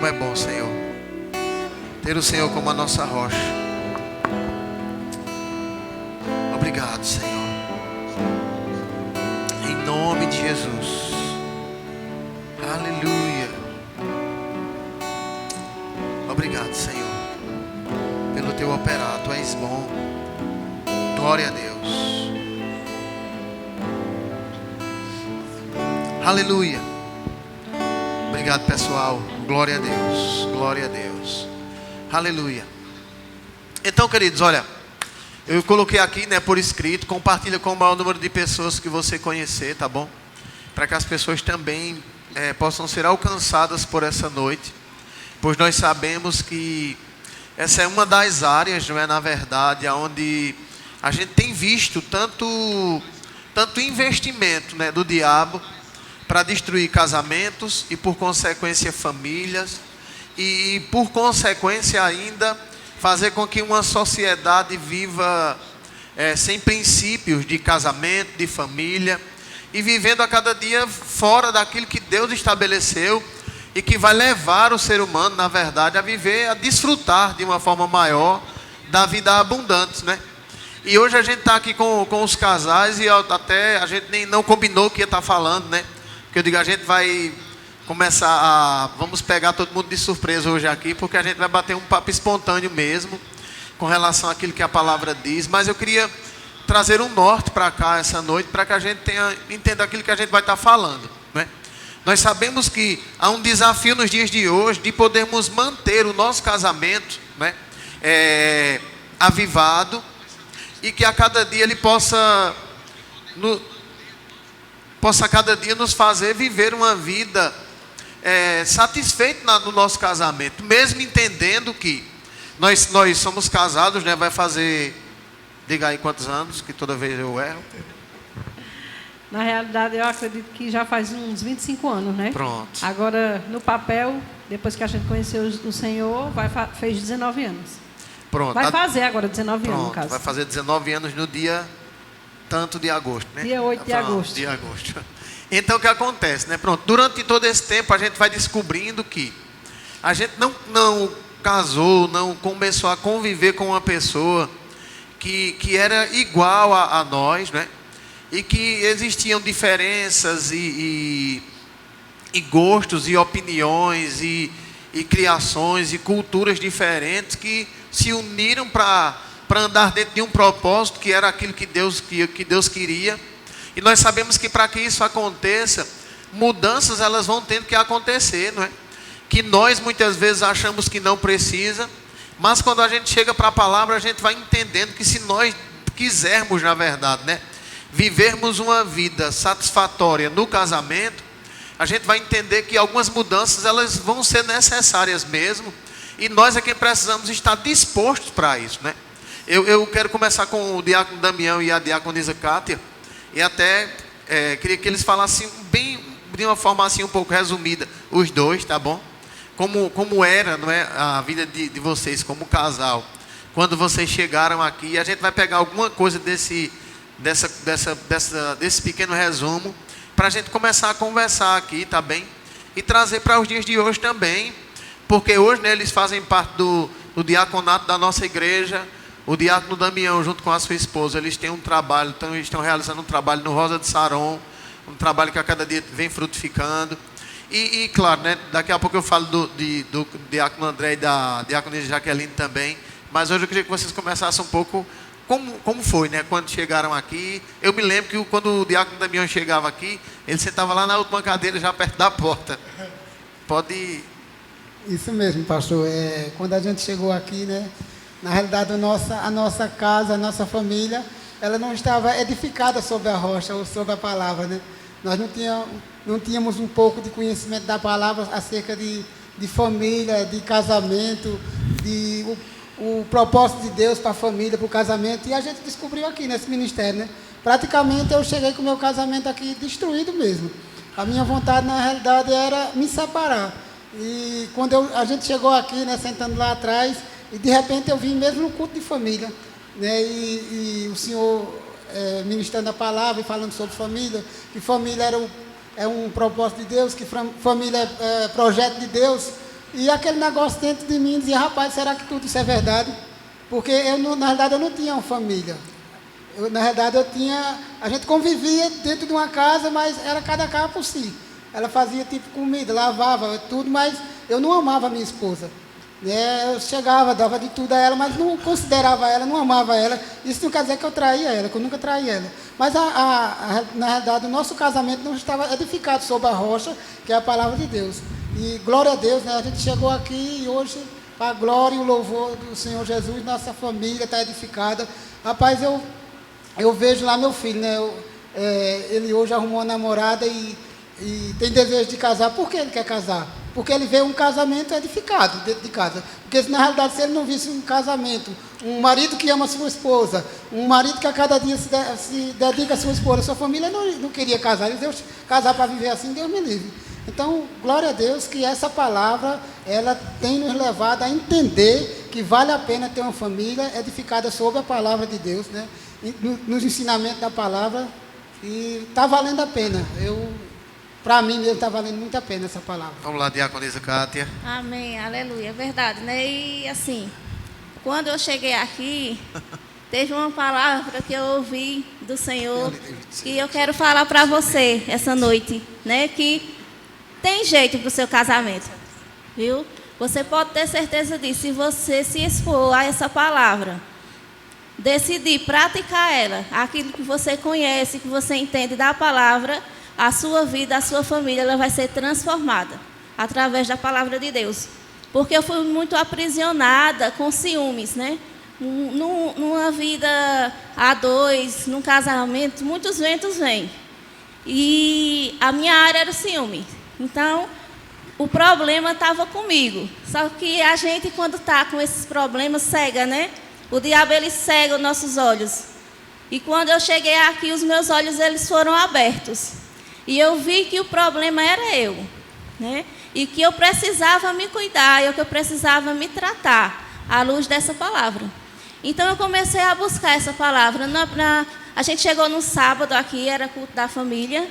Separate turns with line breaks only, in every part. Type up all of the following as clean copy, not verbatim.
Como é bom, Senhor, ter o Senhor como a nossa rocha. Obrigado, Senhor. Em nome de Jesus. Aleluia. Obrigado, Senhor, pelo teu operar. Tu és bom. Glória a Deus. Aleluia. Obrigado, pessoal. Glória a Deus. Glória a Deus. Aleluia. Então, queridos, olha, eu coloquei aqui, por escrito. Compartilha com o maior número de pessoas que você conhecer, tá bom? Para que as pessoas também possam ser alcançadas por essa noite. Pois nós sabemos que essa é uma das áreas, na verdade, onde a gente tem visto tanto investimento, do diabo para destruir casamentos e, por consequência, famílias. E, por consequência, ainda fazer com que uma sociedade viva sem princípios de casamento, de família, e vivendo a cada dia fora daquilo que Deus estabeleceu e que vai levar o ser humano, na verdade, a viver, a desfrutar de uma forma maior da vida abundante, E hoje a gente está aqui com os casais e até a gente nem não combinou que ia estar falando, Porque eu digo, a gente vai começar vamos pegar todo mundo de surpresa hoje aqui, porque a gente vai bater um papo espontâneo mesmo, com relação àquilo que a palavra diz. Mas eu queria trazer um norte para cá essa noite, para que a gente entenda aquilo que a gente vai estar falando, Nós sabemos que há um desafio nos dias de hoje, de podermos manter o nosso casamento, avivado, e que a cada dia ele possa cada dia nos fazer viver uma vida satisfeito no nosso casamento, mesmo entendendo que nós somos casados, vai fazer, diga aí quantos anos, que toda vez eu erro.
Na realidade, eu acredito que já faz uns 25 anos,
Pronto.
Agora, no papel, depois que a gente conheceu o Senhor, fez 19 anos.
Pronto.
Vai fazer agora 19 anos, no caso.
Vai fazer 19 anos no dia tanto de agosto,
Dia 8 de agosto.
Dia agosto. Então, o que acontece, Pronto. Durante todo esse tempo, a gente vai descobrindo que a gente não casou, não começou a conviver com uma pessoa que era igual a nós, E que existiam diferenças e gostos e opiniões e criações e culturas diferentes que se uniram para andar dentro de um propósito que era aquilo que Deus queria. E nós sabemos que para que isso aconteça, mudanças elas vão tendo que acontecer, Que nós muitas vezes achamos que não precisa, mas quando a gente chega para a palavra, a gente vai entendendo que se nós quisermos, na verdade, vivermos uma vida satisfatória no casamento, a gente vai entender que algumas mudanças elas vão ser necessárias mesmo, e nós é que precisamos estar dispostos para isso, Eu quero começar com o diácono Damião e a diaconisa Kátia, e até queria que eles falassem bem, de uma forma assim um pouco resumida, os dois, tá bom? Como era, a vida de vocês como casal, quando vocês chegaram aqui. A gente vai pegar alguma coisa desse pequeno resumo, para a gente começar a conversar aqui, tá bem? E trazer para os dias de hoje também, porque hoje, eles fazem parte do diaconato da nossa igreja. O diácono Damião, junto com a sua esposa, eles têm um trabalho, estão realizando um trabalho no Rosa de Saron, um trabalho que a cada dia vem frutificando. E claro, daqui a pouco eu falo do diácono André e da diaconisa Jaqueline também, mas hoje eu queria que vocês começassem um pouco como foi, quando chegaram aqui. Eu me lembro que quando o diácono Damião chegava aqui, ele sentava lá na última cadeira, já perto da porta. Pode ir.
Isso mesmo, pastor. Quando a gente chegou aqui, na realidade a nossa casa, a nossa família, ela não estava edificada sobre a rocha ou sobre a palavra, Nós não tínhamos um pouco de conhecimento da palavra acerca de família, de casamento, o propósito de Deus para a família, para o casamento, e a gente descobriu aqui nesse ministério, Praticamente eu cheguei com o meu casamento aqui destruído mesmo. A minha vontade, na realidade, era me separar. E quando a gente chegou aqui, sentando lá atrás, e de repente eu vim mesmo no culto de família, e o senhor ministrando a palavra e falando sobre família, que família é um propósito de Deus, que família é projeto de Deus. E aquele negócio dentro de mim dizia, rapaz, será que tudo isso é verdade? Porque na verdade eu não tinha uma família. Na verdade a gente convivia dentro de uma casa, mas era cada casa por si. Ela fazia tipo comida, lavava tudo, mas eu não amava a minha esposa. Eu chegava, dava de tudo a ela, mas não considerava ela, não amava ela. Isso não quer dizer que eu traía ela, que eu nunca traí ela. Mas na verdade o nosso casamento não estava edificado sobre a rocha, que é a palavra de Deus. E glória a Deus, né? A gente chegou aqui e hoje, para a glória e o louvor do Senhor Jesus, nossa família está edificada. Rapaz, eu vejo lá meu filho, né? Ele hoje arrumou uma namorada e tem desejo de casar. Por que ele quer casar? Porque ele vê um casamento edificado dentro de casa. Porque na realidade, se ele não visse um casamento, um marido que ama a sua esposa, um marido que a cada dia se dedica à sua esposa, a sua família não queria casar. Ele Deus casar para viver assim, Deus me livre. Então, glória a Deus que essa palavra, ela tem nos levado a entender que vale a pena ter uma família edificada sobre a palavra de Deus, né? Nos ensinamentos da palavra, e está valendo a pena. Para mim mesmo está valendo muito a pena essa palavra.
Vamos lá, diaconisa Cátia.
Amém, aleluia, é verdade, né? E assim, quando eu cheguei aqui, teve uma palavra que eu ouvi do Senhor e eu quero falar para você essa noite, né? Que tem jeito para o seu casamento, viu? Você pode ter certeza disso, se você se expor a essa palavra, decidir praticar ela, aquilo que você conhece, que você entende da palavra, a sua vida, a sua família, ela vai ser transformada através da palavra de Deus. Porque eu fui muito aprisionada com ciúmes, né? Numa vida a dois, num casamento, muitos ventos vêm. E a minha área era o ciúme. Então, o problema estava comigo. Só que a gente, quando está com esses problemas, cega, né? O diabo, ele cega os nossos olhos. E quando eu cheguei aqui, os meus olhos, eles foram abertos. E eu vi que o problema era eu, né? E que eu precisava me cuidar, que eu precisava me tratar à luz dessa palavra. Então eu comecei a buscar essa palavra. A gente chegou no sábado aqui, era culto da família,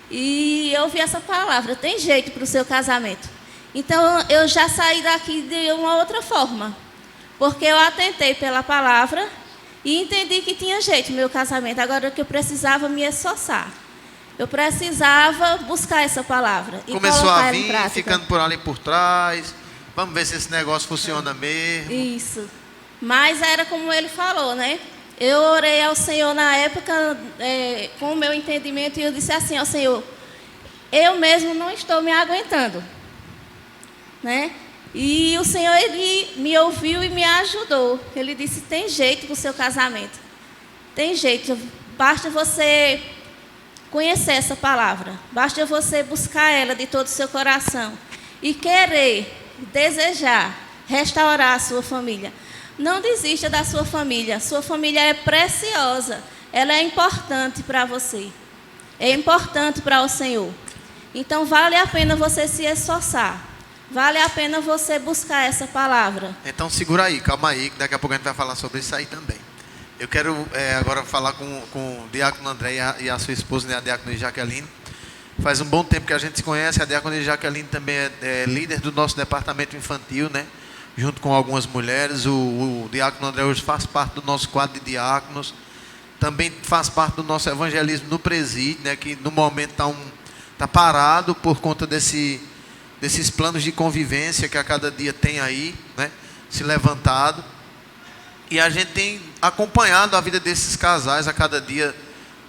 e eu vi essa palavra, tem jeito para o seu casamento. Então eu já saí daqui de uma outra forma, porque eu atentei pela palavra e entendi que tinha jeito no meu casamento, agora que eu precisava me esforçar. Eu precisava buscar essa palavra e
começou
colocar
a
ela em
vir,
prática.
ficando por ali por trás. Vamos ver se esse negócio funciona mesmo.
Isso. Mas era como ele falou, né? Eu orei ao Senhor na época, com o meu entendimento, e eu disse assim ao Senhor, eu mesmo não estou me aguentando, né? E o Senhor, ele me ouviu e me ajudou. Ele disse, tem jeito para o seu casamento. Tem jeito, basta você conhecer essa palavra, basta você buscar ela de todo o seu coração e querer, desejar, restaurar a sua família. Não desista da sua família é preciosa, ela é importante para você, é importante para o Senhor. Então vale a pena você se esforçar, vale a pena você buscar essa palavra.
Então segura aí, calma aí, que daqui a pouco a gente vai falar sobre isso aí também. Eu quero agora falar com o diácono André e a sua esposa, né, a diácona Jaqueline. Faz um bom tempo que a gente se conhece. A diácona Jaqueline também é líder do nosso departamento infantil, né, junto com algumas mulheres. O diácono André hoje faz parte do nosso quadro de diáconos. Também faz parte do nosso evangelismo no presídio, né, que no momento está parado por conta desses planos de convivência que a cada dia tem aí, né, se levantado. E a gente tem acompanhado a vida desses casais a cada dia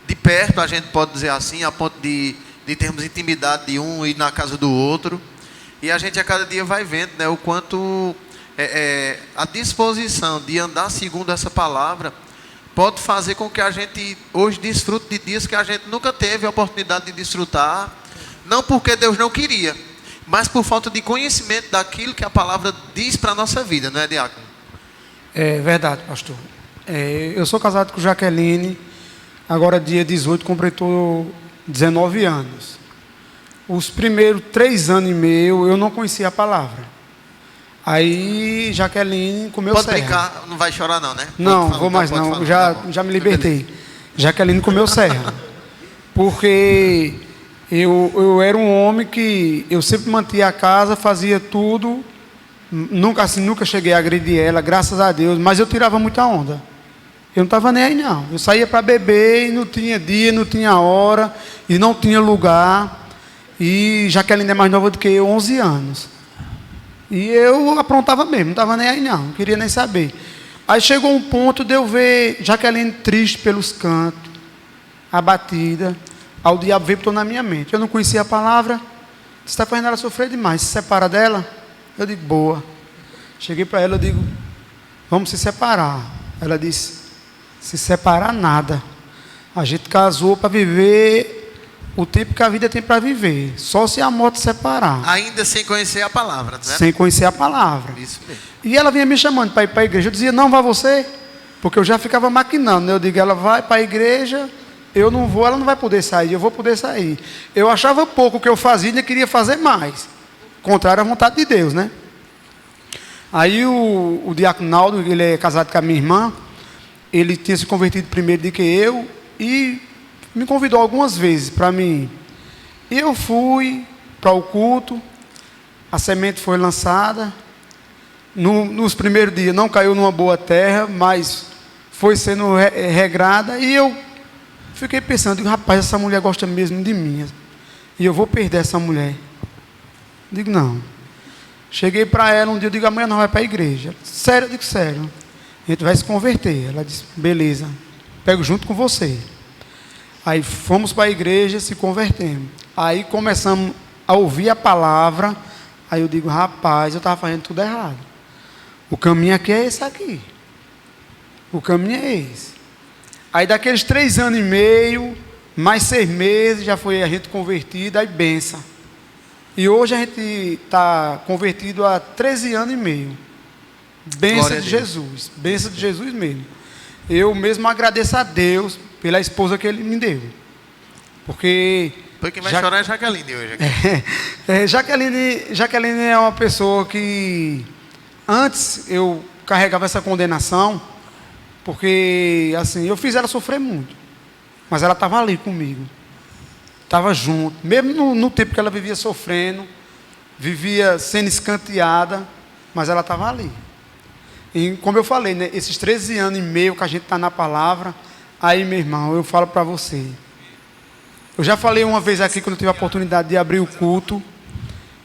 de perto, a gente pode dizer assim, a ponto de termos intimidade de um e ir na casa do outro. E a gente a cada dia vai vendo, né, o quanto a disposição de andar segundo essa palavra pode fazer com que a gente hoje desfrute de dias que a gente nunca teve a oportunidade de desfrutar. Não porque Deus não queria, mas por falta de conhecimento daquilo que a palavra diz para a nossa vida, não é, diácono?
É verdade, pastor. Eu sou casado com Jaqueline, agora dia 18 completou 19 anos. Os primeiros 3 anos e meio eu não conhecia a palavra. Aí Jaqueline comeu serra.
Pode brincar, não vai chorar não, né?
Não, vou mais não, já me libertei. Jaqueline comeu serra. Porque Eu era um homem que eu sempre mantinha a casa, fazia tudo, nunca cheguei a agredir ela, graças a Deus, mas eu tirava muita onda. Eu não estava nem aí não. Eu saía para beber e não tinha dia, não tinha hora e não tinha lugar. E Jaqueline é mais nova do que eu, 11 anos. E eu aprontava mesmo, não estava nem aí não queria nem saber. Aí chegou um ponto de eu ver Jaqueline triste pelos cantos, abatida. Aí o diabo veio e botou na minha mente. Eu não conhecia a palavra. Você está fazendo ela sofrer demais. Se separa dela? Eu digo, boa. Cheguei para ela, eu digo, vamos se separar. Ela disse, se separar nada. A gente casou para viver o tempo que a vida tem para viver. Só se a morte separar.
Ainda sem conhecer a palavra, né?
Sem conhecer a palavra.
Isso mesmo.
E ela vinha me chamando para ir para a igreja. Eu dizia, não, vá você. Porque eu já ficava maquinando, né? Eu digo, ela vai para a igreja, eu não vou, ela não vai poder sair, eu vou poder sair. Eu achava pouco o que eu fazia e ainda queria fazer mais. Contrário à vontade de Deus, né? Aí o diácono Naldo, ele é casado com a minha irmã, ele tinha se convertido primeiro do que eu e me convidou algumas vezes para mim. E eu fui para o culto, a semente foi lançada. Nos primeiros dias não caiu numa boa terra, mas foi sendo regrada. E eu fiquei pensando, digo, rapaz, essa mulher gosta mesmo de mim. E eu vou perder essa mulher. Digo, não. Cheguei para ela um dia, eu digo, amanhã nós vamos para a igreja. Sério? Eu digo, sério. A gente vai se converter. Ela disse, beleza, pego junto com você. Aí fomos para a igreja, se convertemos. Aí começamos a ouvir a palavra. Aí eu digo, rapaz, eu estava fazendo tudo errado. O caminho aqui é esse aqui. O caminho é esse. Aí daqueles 3 anos e meio, mais 6 meses, já foi a gente convertido, aí benção. E hoje a gente está convertido há 13 anos e meio. Bênção de Jesus. Bênção de Jesus mesmo. Eu mesmo agradeço a Deus pela esposa que Ele me deu. Porque...
Foi quem vai chorar é Jaqueline hoje.
Jaqueline é uma pessoa que... Antes eu carregava essa condenação, porque assim, eu fiz ela sofrer muito. Mas ela estava ali comigo. Estava junto. Mesmo no tempo que ela vivia sofrendo, vivia sendo escanteada, mas ela estava ali. E como eu falei, né, esses 13 anos e meio que a gente está na palavra, aí, meu irmão, eu falo para você. Eu já falei uma vez aqui, quando eu tive a oportunidade de abrir o culto,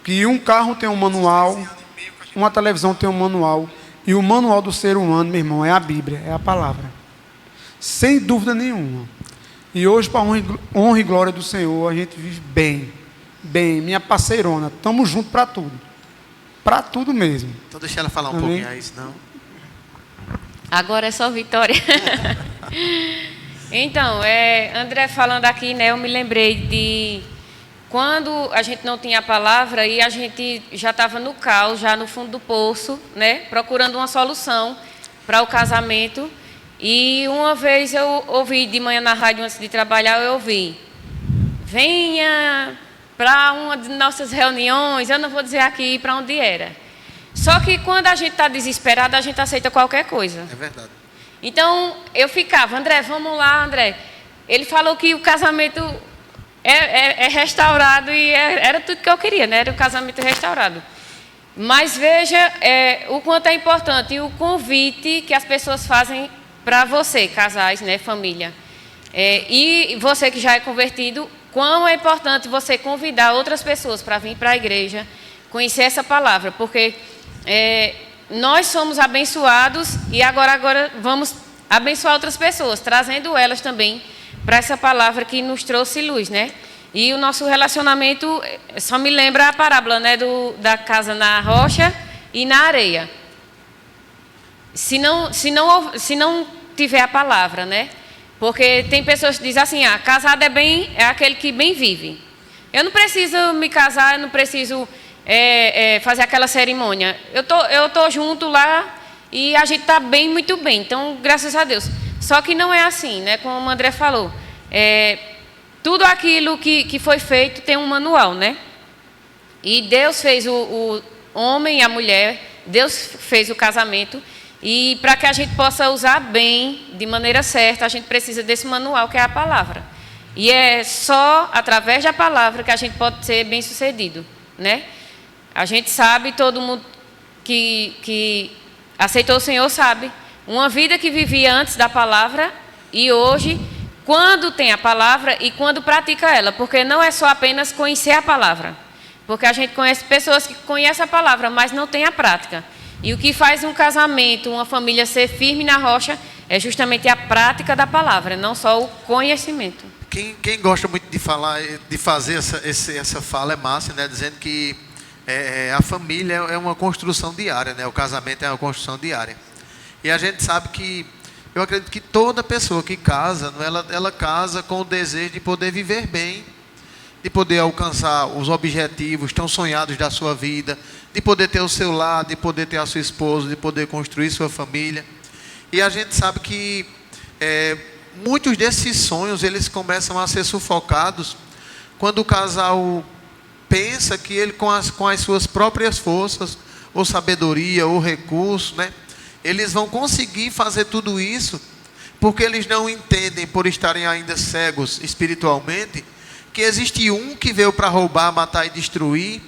que um carro tem um manual, uma televisão tem um manual, e o manual do ser humano, meu irmão, é a Bíblia, é a palavra. Sem dúvida nenhuma. E hoje, para honra e glória do Senhor, a gente vive bem. Bem, minha parceirona, estamos juntos para tudo. Para tudo mesmo.
Então deixa ela falar um pouquinho aí, senão...
Agora é só vitória. Então, André falando aqui, né, eu me lembrei de quando a gente não tinha a palavra e a gente já estava no caos, já no fundo do poço, né, procurando uma solução para o casamento. E uma vez eu ouvi de manhã na rádio, antes de trabalhar, eu ouvi: venha para uma de nossas reuniões. Eu não vou dizer aqui para onde era. Só que quando a gente está desesperado, a gente aceita qualquer coisa.
É verdade.
Então, eu ficava, André, vamos lá, André. Ele falou que o casamento é restaurado e era tudo que eu queria, né? Era o casamento restaurado. Mas veja o quanto é importante e o convite que as pessoas fazem para você, casais, né, família. E você que já é convertido, quão é importante você convidar outras pessoas para vir para a igreja, conhecer essa palavra, porque nós somos abençoados e agora vamos abençoar outras pessoas, trazendo elas também para essa palavra que nos trouxe luz, né? E o nosso relacionamento só me lembra a parábola, né, da casa na rocha e na areia. Se não tiver a palavra, né? Porque tem pessoas que dizem assim: casado é aquele que bem vive. Eu não preciso me casar, eu não preciso fazer aquela cerimônia. Eu tô junto lá e a gente está bem, muito bem. Então, graças a Deus. Só que não é assim, né? Como o André falou. Tudo aquilo que foi feito tem um manual, né? E Deus fez o homem e a mulher, Deus fez o casamento. E para que a gente possa usar bem, de maneira certa, a gente precisa desse manual que é a palavra. E é só através da palavra que a gente pode ser bem-sucedido, né? A gente sabe, todo mundo que aceitou o Senhor sabe, uma vida que vivia antes da palavra e hoje, quando tem a palavra e quando pratica ela, porque não é só apenas conhecer a palavra, porque a gente conhece pessoas que conhecem a palavra, mas não tem a prática. E o que faz um casamento, uma família ser firme na rocha, é justamente a prática da palavra, não só o conhecimento.
Quem gosta muito de falar, de fazer essa fala é Márcia, né? Dizendo que a família é uma construção diária, né? O casamento é uma construção diária. E a gente sabe que, eu acredito que toda pessoa que casa, ela casa com o desejo de poder viver bem, de poder alcançar os objetivos tão sonhados da sua vida, de poder ter o seu lar, de poder ter a sua esposa, de poder construir sua família. E a gente sabe que muitos desses sonhos, eles começam a ser sufocados quando o casal pensa que ele, com as suas próprias forças, ou sabedoria, ou recurso, né, eles vão conseguir fazer tudo isso, porque eles não entendem, por estarem ainda cegos espiritualmente, que existe um que veio para roubar, matar e destruir,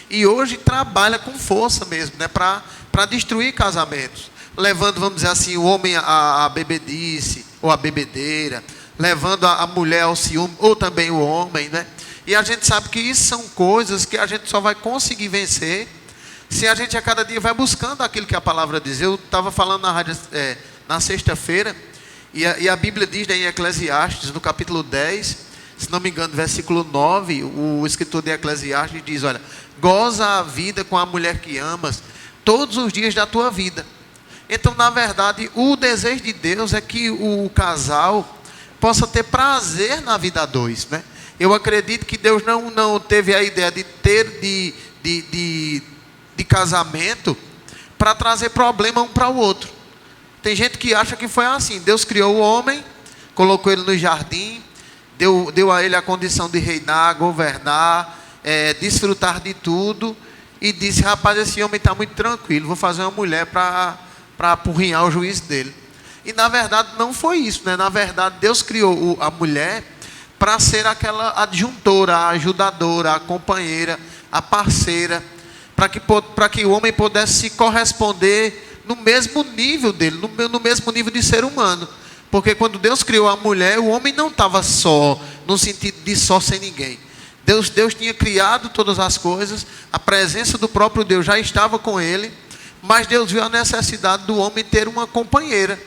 e hoje trabalha com força mesmo, né, para destruir casamentos, levando, vamos dizer assim, o homem à bebedice, ou à bebedeira, levando a mulher ao ciúme, ou também o homem, né? E a gente sabe que isso são coisas que a gente só vai conseguir vencer se a gente a cada dia vai buscando aquilo que a palavra diz. Eu estava falando na rádio na sexta-feira, e a Bíblia diz, né, em Eclesiastes, no capítulo 10, se não me engano, versículo 9, o escritor de Eclesiastes diz, olha, goza a vida com a mulher que amas todos os dias da tua vida. Então, na verdade, o desejo de Deus é que o casal possa ter prazer na vida a dois, né? Eu acredito que Deus não teve a ideia de ter de casamento para trazer problema um para o outro. Tem gente que acha que foi assim. Deus criou o homem, colocou ele no jardim, deu a ele a condição de reinar, governar, desfrutar de tudo, e disse, rapaz, esse homem está muito tranquilo, vou fazer uma mulher para apurrinhar o juízo dele. E na verdade não foi isso, né? Na verdade Deus criou a mulher para ser aquela adjuntora, a ajudadora, a companheira, a parceira, para que o homem pudesse se corresponder no mesmo nível dele, no mesmo nível de ser humano. Porque quando Deus criou a mulher, o homem não estava só, no sentido de só sem ninguém. Deus tinha criado todas as coisas, a presença do próprio Deus já estava com ele, mas Deus viu a necessidade do homem ter uma companheira.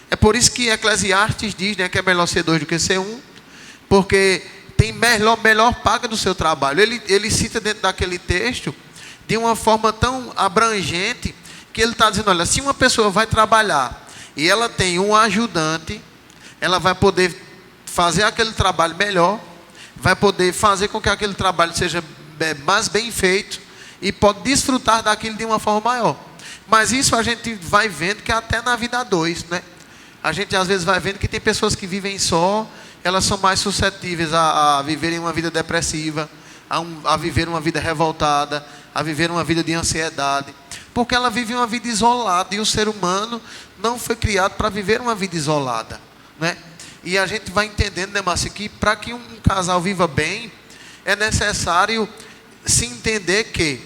É por isso que Eclesiastes diz, né, que é melhor ser dois do que ser um, porque tem melhor paga do seu trabalho. Ele cita dentro daquele texto de uma forma tão abrangente que ele está dizendo, olha, se uma pessoa vai trabalhar e ela tem um ajudante, ela vai poder fazer aquele trabalho melhor, vai poder fazer com que aquele trabalho seja mais bem feito e pode desfrutar daquilo de uma forma maior. Mas isso a gente vai vendo que até na vida a dois, né? A gente às vezes vai vendo que tem pessoas que vivem só, elas são mais suscetíveis a viverem uma vida depressiva, a viver uma vida revoltada, a viver uma vida de ansiedade, porque ela vive uma vida isolada, e o ser humano não foi criado para viver uma vida isolada, né? E a gente vai entendendo, né, Márcia, que para que um casal viva bem, é necessário se entender que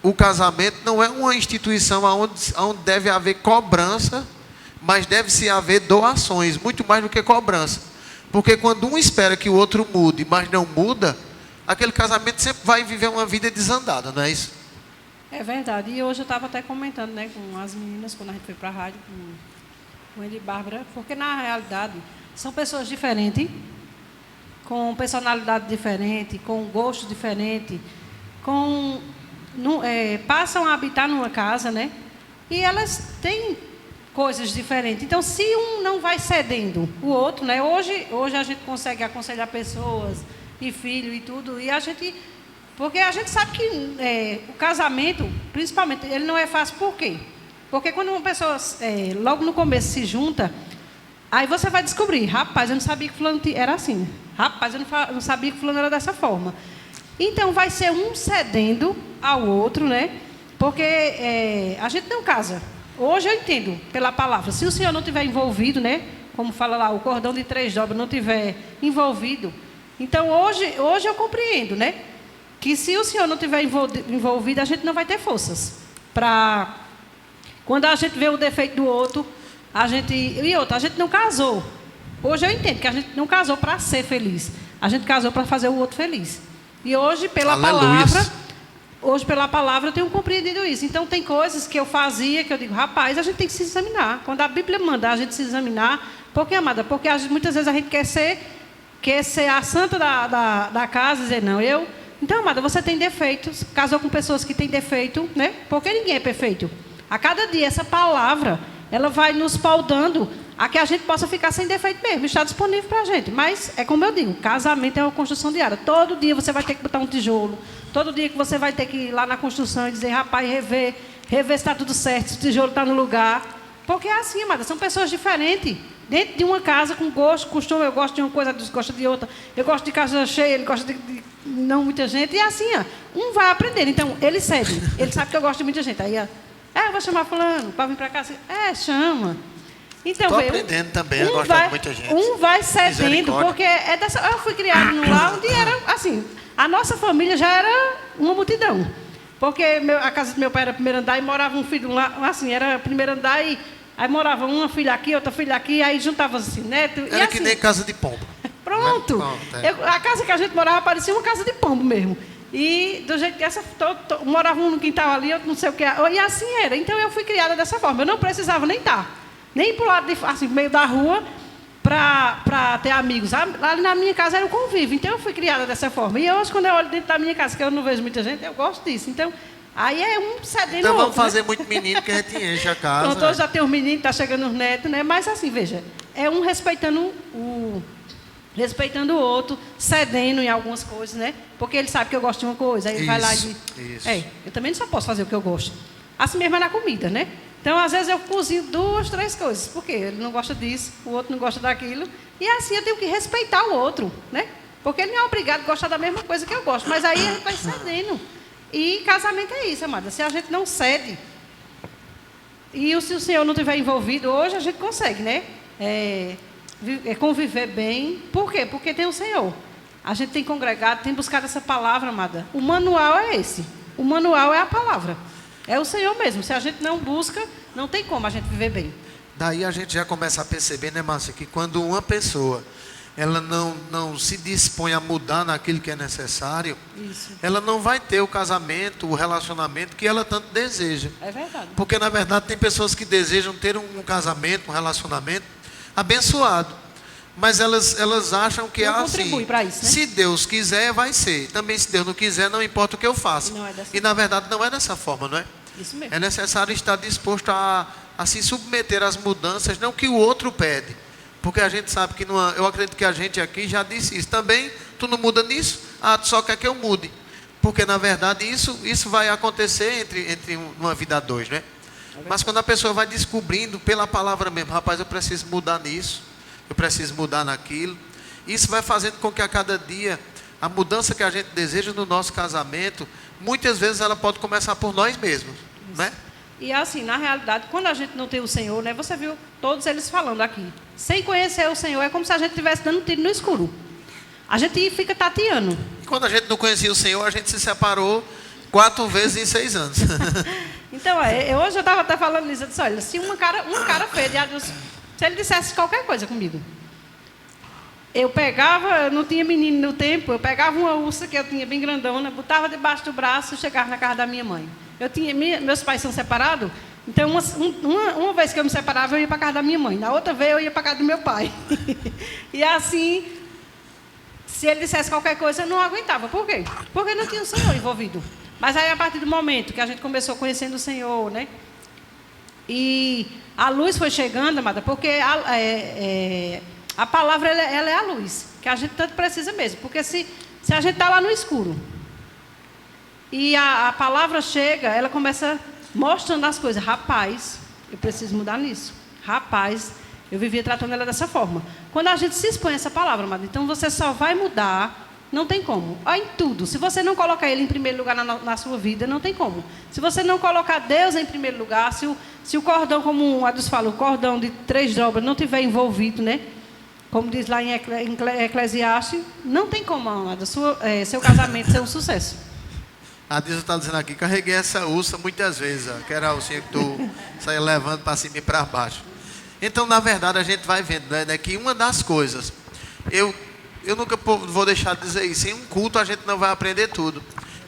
o casamento não é uma instituição onde deve haver cobrança, mas deve-se haver doações, muito mais do que cobrança. Porque quando um espera que o outro mude, mas não muda, aquele casamento sempre vai viver uma vida desandada, não é isso?
É verdade. E hoje eu estava até comentando, né, com as meninas, quando a gente foi para a rádio, com ele e Bárbara, porque na realidade são pessoas diferentes, com personalidade diferente, com gosto diferente, passam a habitar numa casa, né? E elas têm coisas diferentes. Então, se um não vai cedendo o outro, né? Hoje a gente consegue aconselhar pessoas e filho e tudo, e a gente, porque a gente sabe que o casamento, principalmente, ele não é fácil. Por quê? Porque quando uma pessoa logo no começo se junta, aí você vai descobrir, rapaz, eu não sabia que fulano era assim, rapaz, eu não sabia que fulano era dessa forma. Então vai ser um cedendo ao outro, né? Porque a gente não casa. Hoje eu entendo pela palavra, se o senhor não estiver envolvido, né? Como fala lá, o cordão de 3 dobras não estiver envolvido, Então, hoje eu compreendo, né? Que se o Senhor não estiver envolvido, a gente não vai ter forças para... Quando a gente vê o defeito do outro, a gente não casou. Hoje eu entendo que a gente não casou para ser feliz. A gente casou para fazer o outro feliz. E hoje, pela palavra, eu tenho compreendido isso. Então, tem coisas que eu fazia, que eu digo, rapaz, a gente tem que se examinar. Quando a Bíblia manda a gente se examinar, por que, amada? Porque muitas vezes a gente quer ser a santa da casa e dizer, não, Então, amada, você tem defeitos, casou com pessoas que têm defeito, né? Porque ninguém é perfeito. A cada dia, essa palavra, ela vai nos paudando a que a gente possa ficar sem defeito mesmo, está disponível para a gente. Mas, é como eu digo, casamento é uma construção diária. Todo dia você vai ter que botar um tijolo, todo dia que você vai ter que ir lá na construção e dizer, rapaz, rever se está tudo certo, se o tijolo está no lugar. Porque é assim, amada, são pessoas diferentes. Dentro de uma casa, com gosto, costume, eu gosto de uma coisa, Deus gosta de outra. Eu gosto de casa cheia, ele gosta de não muita gente. E assim, um vai aprendendo. Então, ele cede. Ele sabe que eu gosto de muita gente. Aí, eu vou chamar fulano para vir para cá. Chama. Então,
estou aprendendo também a gostar de muita gente.
Um vai cedendo, porque eu fui criado num lar onde era, assim, a nossa família já era uma multidão. Porque a casa do meu pai era primeiro andar e morava um filho lá, assim, era primeiro andar e... Aí morava uma filha aqui, outra filha aqui, aí juntava assim, neto.
Era que nem casa de pombo.
Pronto. Né? A casa que a gente morava parecia uma casa de pombo mesmo. E do jeito que morava um no quintal ali, outro não sei o que. E assim era. Então eu fui criada dessa forma. Eu não precisava nem estar. Nem pro lado assim, meio da rua para ter amigos. Lá na minha casa era o convívio. Então eu fui criada dessa forma. E hoje, quando eu olho dentro da minha casa, que eu não vejo muita gente, eu gosto disso. Então... Aí é um cedendo
então
outro.
Vamos fazer muito menino que a gente enche a casa.
Pronto, hoje já tem os meninos, está chegando os netos, né? Mas assim, veja, é um respeitando o outro, cedendo em algumas coisas, né? Porque ele sabe que eu gosto de uma coisa, aí ele vai lá e diz... eu também só posso fazer o que eu gosto. Assim mesmo é na comida, né? Então, às vezes, eu cozinho 2, 3 coisas. Por quê? Ele não gosta disso, o outro não gosta daquilo. E assim eu tenho que respeitar o outro, né? Porque ele não é obrigado a gostar da mesma coisa que eu gosto. Mas aí a gente vai cedendo. E casamento é isso, amada. Se a gente não cede, e se o Senhor não estiver envolvido, hoje a gente consegue, né? Conviver bem. Por quê? Porque tem o Senhor. A gente tem congregado, tem buscado essa palavra, amada. O manual é esse. O manual é a palavra. É o Senhor mesmo. Se a gente não busca, não tem como a gente viver bem.
Daí a gente já começa a perceber, né, Márcia, que quando uma pessoa... ela não se dispõe a mudar naquilo que é necessário, ela não vai ter o casamento, o relacionamento que ela tanto deseja.
É verdade.
Porque, na verdade, tem pessoas que desejam ter um casamento, um relacionamento abençoado. Mas elas acham que é assim.
Isso, né?
Se Deus quiser, vai ser. Também, se Deus não quiser, não importa o que eu faça. E, na verdade, não é dessa forma, não é?
Isso mesmo.
É necessário estar disposto a se submeter às mudanças, não que o outro pede. Porque a gente sabe que, eu acredito que a gente aqui já disse isso. Também, tu não muda nisso? Tu só quer que eu mude. Porque, na verdade, isso vai acontecer entre uma vida a dois, né? Mas quando a pessoa vai descobrindo pela palavra mesmo, rapaz, eu preciso mudar nisso, eu preciso mudar naquilo. Isso vai fazendo com que a cada dia, a mudança que a gente deseja no nosso casamento, muitas vezes ela pode começar por nós mesmos, né?
E assim, na realidade, quando a gente não tem o Senhor, né? Você viu todos eles falando aqui. Sem conhecer o Senhor, é como se a gente estivesse dando tiro no escuro. A gente fica tateando.
E quando a gente não conhecia o Senhor, a gente se separou 4 vezes em 6 anos.
Então, hoje eu estava até falando isso. Eu disse, olha, se um cara feio, se ele dissesse qualquer coisa comigo, eu não tinha menino no tempo, eu pegava uma ursa que eu tinha bem grandona, botava debaixo do braço e chegava na casa da minha mãe. Meus pais são separados, então uma vez que eu me separava, eu ia para a casa da minha mãe. Na outra vez, eu ia para a casa do meu pai. E assim, se ele dissesse qualquer coisa, eu não aguentava. Por quê? Porque não tinha o Senhor envolvido. Mas aí, a partir do momento que a gente começou conhecendo o Senhor, né? E a luz foi chegando, amada, porque a palavra ela é a luz, que a gente tanto precisa mesmo. Porque se a gente está lá no escuro, e a palavra chega, ela começa mostrando as coisas. Rapaz, eu preciso mudar nisso. Rapaz, eu vivia tratando ela dessa forma. Quando a gente se expõe a essa palavra, amada, então você só vai mudar, não tem como. Em tudo. Se você não colocar Ele em primeiro lugar na sua vida, não tem como. Se você não colocar Deus em primeiro lugar, se o cordão, como a Deus fala, o cordão de 3 dobras não tiver envolvido, né? como diz lá em Eclesiastes, não tem como, amada, seu casamento ser um sucesso.
A Deus está dizendo aqui, carreguei essa ursa muitas vezes, ó, que era a ursinha que tu saia levando para cima e para baixo. Então, na verdade, a gente vai vendo, né, que uma das coisas, eu nunca vou deixar de dizer isso, em um culto a gente não vai aprender tudo,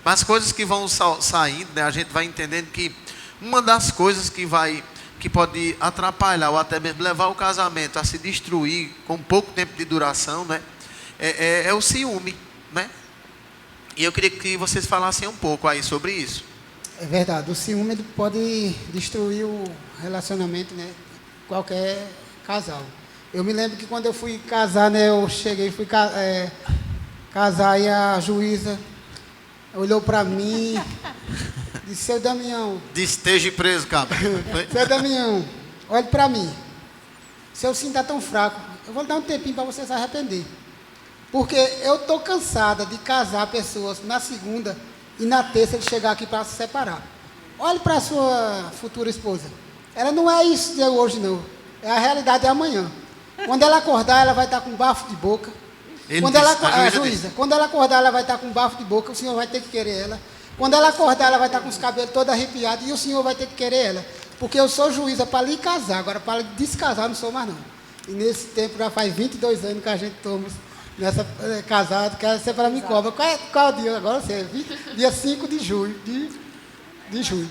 mas coisas que vão saindo, né, a gente vai entendendo que uma das coisas que pode atrapalhar ou até mesmo levar o casamento a se destruir com pouco tempo de duração, né, é o ciúme, né? E eu queria que vocês falassem um pouco aí sobre isso.
É verdade, o ciúme ele pode destruir o relacionamento, né? Qualquer casal. Eu me lembro que quando eu fui casar, né? Eu fui casar e a juíza olhou para mim, disse: seu Damião.
Esteja preso, cabra.
Seu Damião, olhe para mim. Seu sim está tão fraco, eu vou dar um tempinho para você se arrepender. Porque eu estou cansada de casar pessoas na segunda e na terça de chegar aqui para se separar. Olhe para a sua futura esposa. Ela não é isso de hoje, não. É a realidade de amanhã. Quando ela acordar, ela vai estar com bafo de boca. Quando ela acordar, ela vai estar com bafo de boca, o senhor vai ter que querer ela. Quando ela acordar, ela vai estar com os cabelos todos arrepiados e o senhor vai ter que querer ela. Porque eu sou juíza para lhe casar, agora para descasar não sou mais não. E nesse tempo já faz 22 anos que a gente estamos casado, quer ser para mim cobra. Qual é o dia agora? Dia 5 de julho. De junho.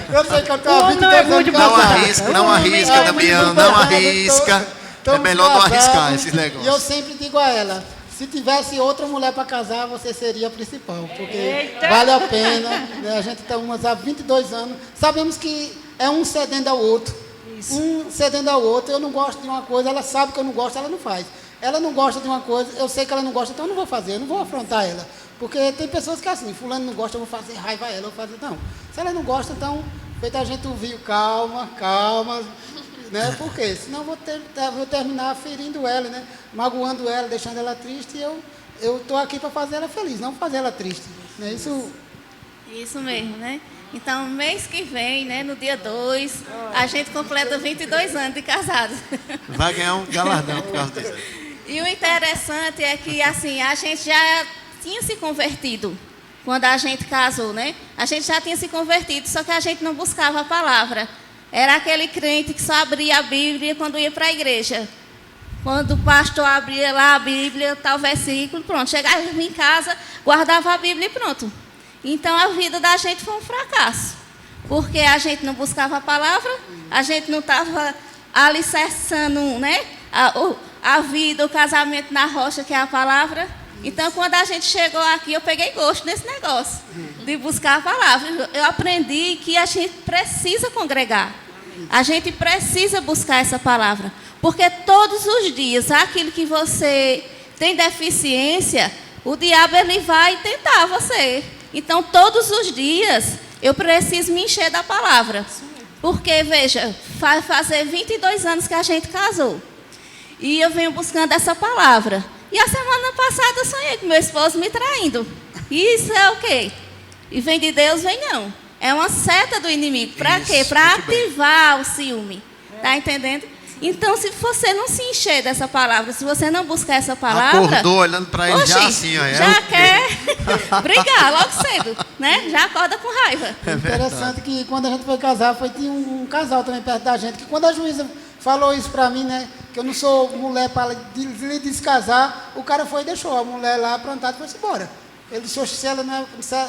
Eu sei que eu estou há 22 anos de casado.
Não arrisca, Damião, não arrisca. É melhor não arriscar esses negócios.
E eu sempre digo a ela, se tivesse outra mulher para casar, você seria a principal. Porque vale a pena. Né? A gente está há 22 anos. Sabemos que é um cedendo ao outro. Isso. Um cedendo ao outro. Eu não gosto de uma coisa, ela sabe que eu não gosto, ela não faz. Ela não gosta de uma coisa, eu sei que ela não gosta, então eu não vou fazer, eu não vou afrontar ela. Porque tem pessoas que é assim, fulano não gosta, eu vou fazer raiva a ela, eu vou fazer. Não, se ela não gosta, então, feito a gente ouvir, calma, né? Por quê? Senão eu vou terminar ferindo ela, né? Magoando ela, deixando ela triste, e eu estou aqui para fazer ela feliz, não fazer ela triste. Né?
Isso mesmo, né? Então, mês que vem, né, no dia 2, a gente completa 22 anos de casados.
Vai ganhar um galardão por causa disso.
E o interessante é que, assim, a gente já tinha se convertido quando a gente casou, né? A gente já tinha se convertido, só que a gente não buscava a palavra. Era aquele crente que só abria a Bíblia quando ia para a igreja. Quando o pastor abria lá a Bíblia, tal versículo, pronto. Chegava em casa, guardava a Bíblia e pronto. Então a vida da gente foi um fracasso. Porque a gente não buscava a palavra, a gente não estava alicerçando, né? A vida, o casamento na rocha, que é a palavra. Então, quando a gente chegou aqui, eu peguei gosto nesse negócio, de buscar a palavra. Eu aprendi que a gente precisa congregar. A gente precisa buscar essa palavra. Porque todos os dias, aquilo que você tem deficiência, o diabo ele vai tentar você. Então, todos os dias, eu preciso me encher da palavra. Porque, veja, vai fazer 22 anos que a gente casou. E eu venho buscando essa palavra. E a semana passada eu sonhei com meu esposo me traindo. Isso é o quê? E vem de Deus, vem não. É uma seta do inimigo. Para quê? Para ativar o ciúme. Está entendendo? Então, se você não se encher dessa palavra, se você não buscar essa palavra...
Acordou olhando para ele já assim, ó.
Já quer brigar logo cedo, né? Já acorda com raiva.
É interessante que quando a gente foi casar, tinha um casal também perto da gente, que quando a juíza falou isso para mim, né? Que eu não sou mulher para lhe descasar, o cara foi e deixou a mulher lá aprontada e foi embora. Ele disse: se ela não é,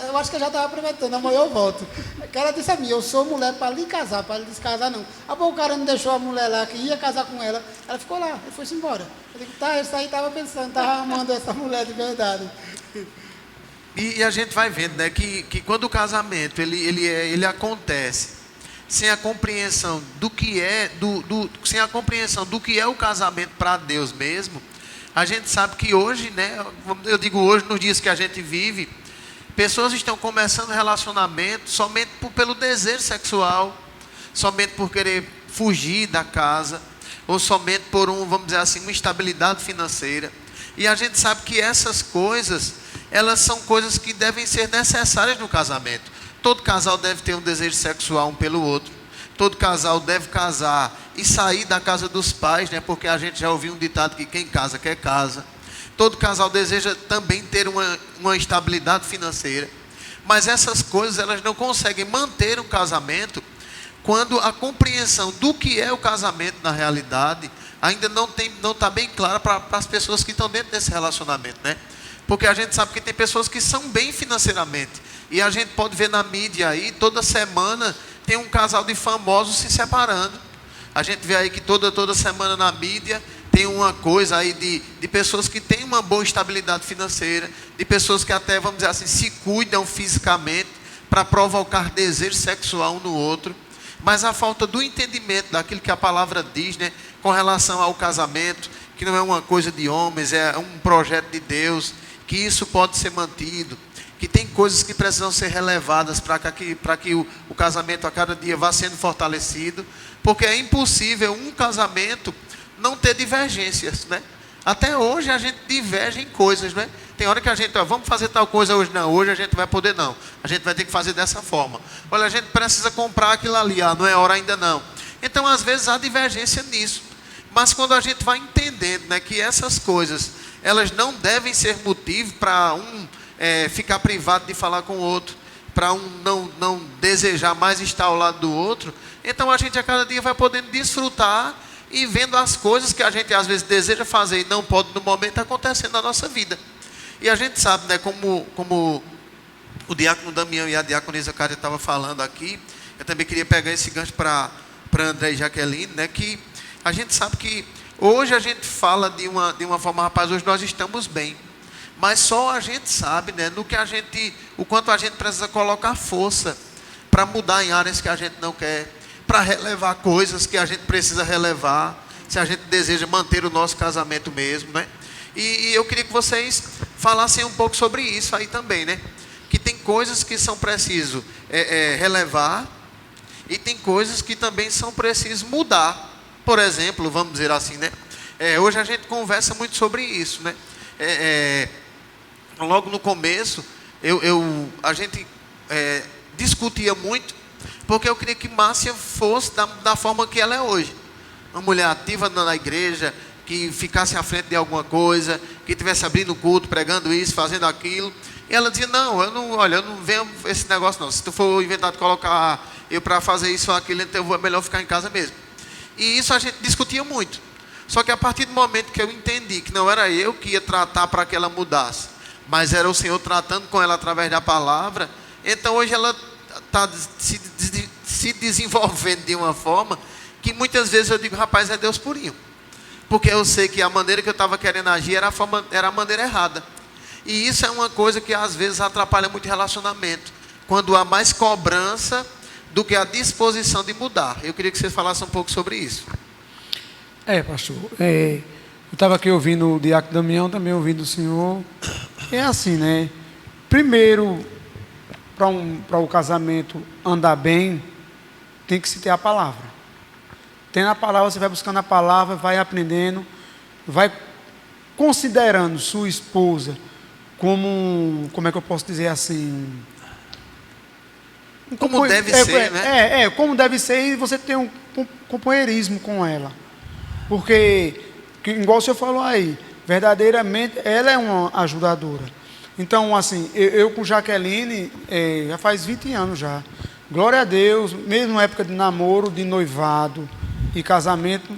eu acho que eu já estava aproveitando, amanhã eu volto. Ela disse a mim: eu sou mulher para lhe casar, para lhe descasar não. O cara não deixou a mulher lá, que ia casar com ela, ela ficou lá, ele foi embora. Eu digo: tá, isso aí estava pensando, estava amando essa mulher de verdade.
E a gente vai vendo, né, que quando o casamento ele acontece sem a compreensão do que é, sem a compreensão do que é o casamento para Deus mesmo, a gente sabe que hoje, né, eu digo hoje, nos dias que a gente vive, pessoas estão começando relacionamento somente pelo desejo sexual, somente por querer fugir da casa, ou somente por vamos dizer assim, uma instabilidade financeira. E a gente sabe que essas coisas, elas são coisas que devem ser necessárias no casamento. Todo casal deve ter um desejo sexual um pelo outro. todo casal deve casar e sair da casa dos pais, né? Porque a gente já ouviu um ditado que quem casa quer casa. Todo casal deseja também ter uma estabilidade financeira. Mas essas coisas, elas não conseguem manter um casamento quando a compreensão do que é o casamento na realidade ainda não está bem clara para as pessoas que estão dentro desse relacionamento, né? Porque a gente sabe que tem pessoas que são bem financeiramente. E a gente pode ver na mídia aí, toda semana tem um casal de famosos se separando. A gente vê aí que toda semana na mídia tem uma coisa aí de pessoas que têm uma boa estabilidade financeira, de pessoas que até, vamos dizer assim, se cuidam fisicamente para provocar desejo sexual um no outro. Mas a falta do entendimento daquilo que a palavra diz, né, com relação ao casamento, que não é uma coisa de homens, é um projeto de Deus, que isso pode ser mantido, que tem coisas que precisam ser relevadas para que o casamento a cada dia vá sendo fortalecido, porque é impossível um casamento não ter divergências, né? Até hoje a gente diverge em coisas, né? Tem hora que a gente, vamos fazer tal coisa hoje, não, hoje a gente vai poder não, a gente vai ter que fazer dessa forma. Olha, a gente precisa comprar aquilo ali, não é hora ainda não. Então às vezes há divergência nisso, mas quando a gente vai entendendo, né, que essas coisas, elas não devem ser motivo para ficar privado de falar com o outro, para não desejar mais estar ao lado do outro, então a gente a cada dia vai podendo desfrutar e vendo as coisas que a gente às vezes deseja fazer e não pode no momento acontecendo na nossa vida. E a gente sabe, né, como o diácono Damião e a diaconisa Cátia estavam falando aqui, eu também queria pegar esse gancho para André e Jaqueline, né, que a gente sabe que hoje a gente fala de uma forma, rapaz, hoje nós estamos bem, mas só a gente sabe, né, o quanto a gente precisa colocar força para mudar em áreas que a gente não quer, para relevar coisas que a gente precisa relevar, se a gente deseja manter o nosso casamento mesmo, né? E eu queria que vocês falassem um pouco sobre isso aí também, né? Que tem coisas que são preciso relevar e tem coisas que também são preciso mudar. Por exemplo, vamos dizer assim, né? Hoje a gente conversa muito sobre isso, né? Logo no começo, a gente discutia muito, porque eu queria que Márcia fosse da forma que ela é hoje. Uma mulher ativa na igreja, que ficasse à frente de alguma coisa, que estivesse abrindo o culto, pregando isso, fazendo aquilo. E ela dizia, não, eu não venho esse negócio não. Se tu for inventar de colocar eu para fazer isso ou aquilo, então é melhor ficar em casa mesmo. E isso a gente discutia muito. Só que a partir do momento que eu entendi que não era eu que ia tratar para que ela mudasse, mas era o Senhor tratando com ela através da palavra, então hoje ela está se desenvolvendo de uma forma que muitas vezes eu digo, rapaz, é Deus purinho. Porque eu sei que a maneira que eu estava querendo agir era a maneira errada. E isso é uma coisa que às vezes atrapalha muito o relacionamento, quando há mais cobrança do que a disposição de mudar. Eu queria que você falasse um pouco sobre isso.
Pastor, eu estava aqui ouvindo o diácono Damião, também ouvindo o senhor. É assim, né? Primeiro, para o casamento andar bem, tem que se ter a palavra. Tendo a palavra, você vai buscando a palavra, vai aprendendo, vai considerando sua esposa como é que eu posso dizer assim?
Como deve ser, né?
Como deve ser, e você tem um companheirismo com ela. Porque, igual o senhor falou aí, verdadeiramente ela é uma ajudadora. Então, assim, eu com Jaqueline, já faz 20 anos já. Glória a Deus, mesmo na época de namoro, de noivado e casamento,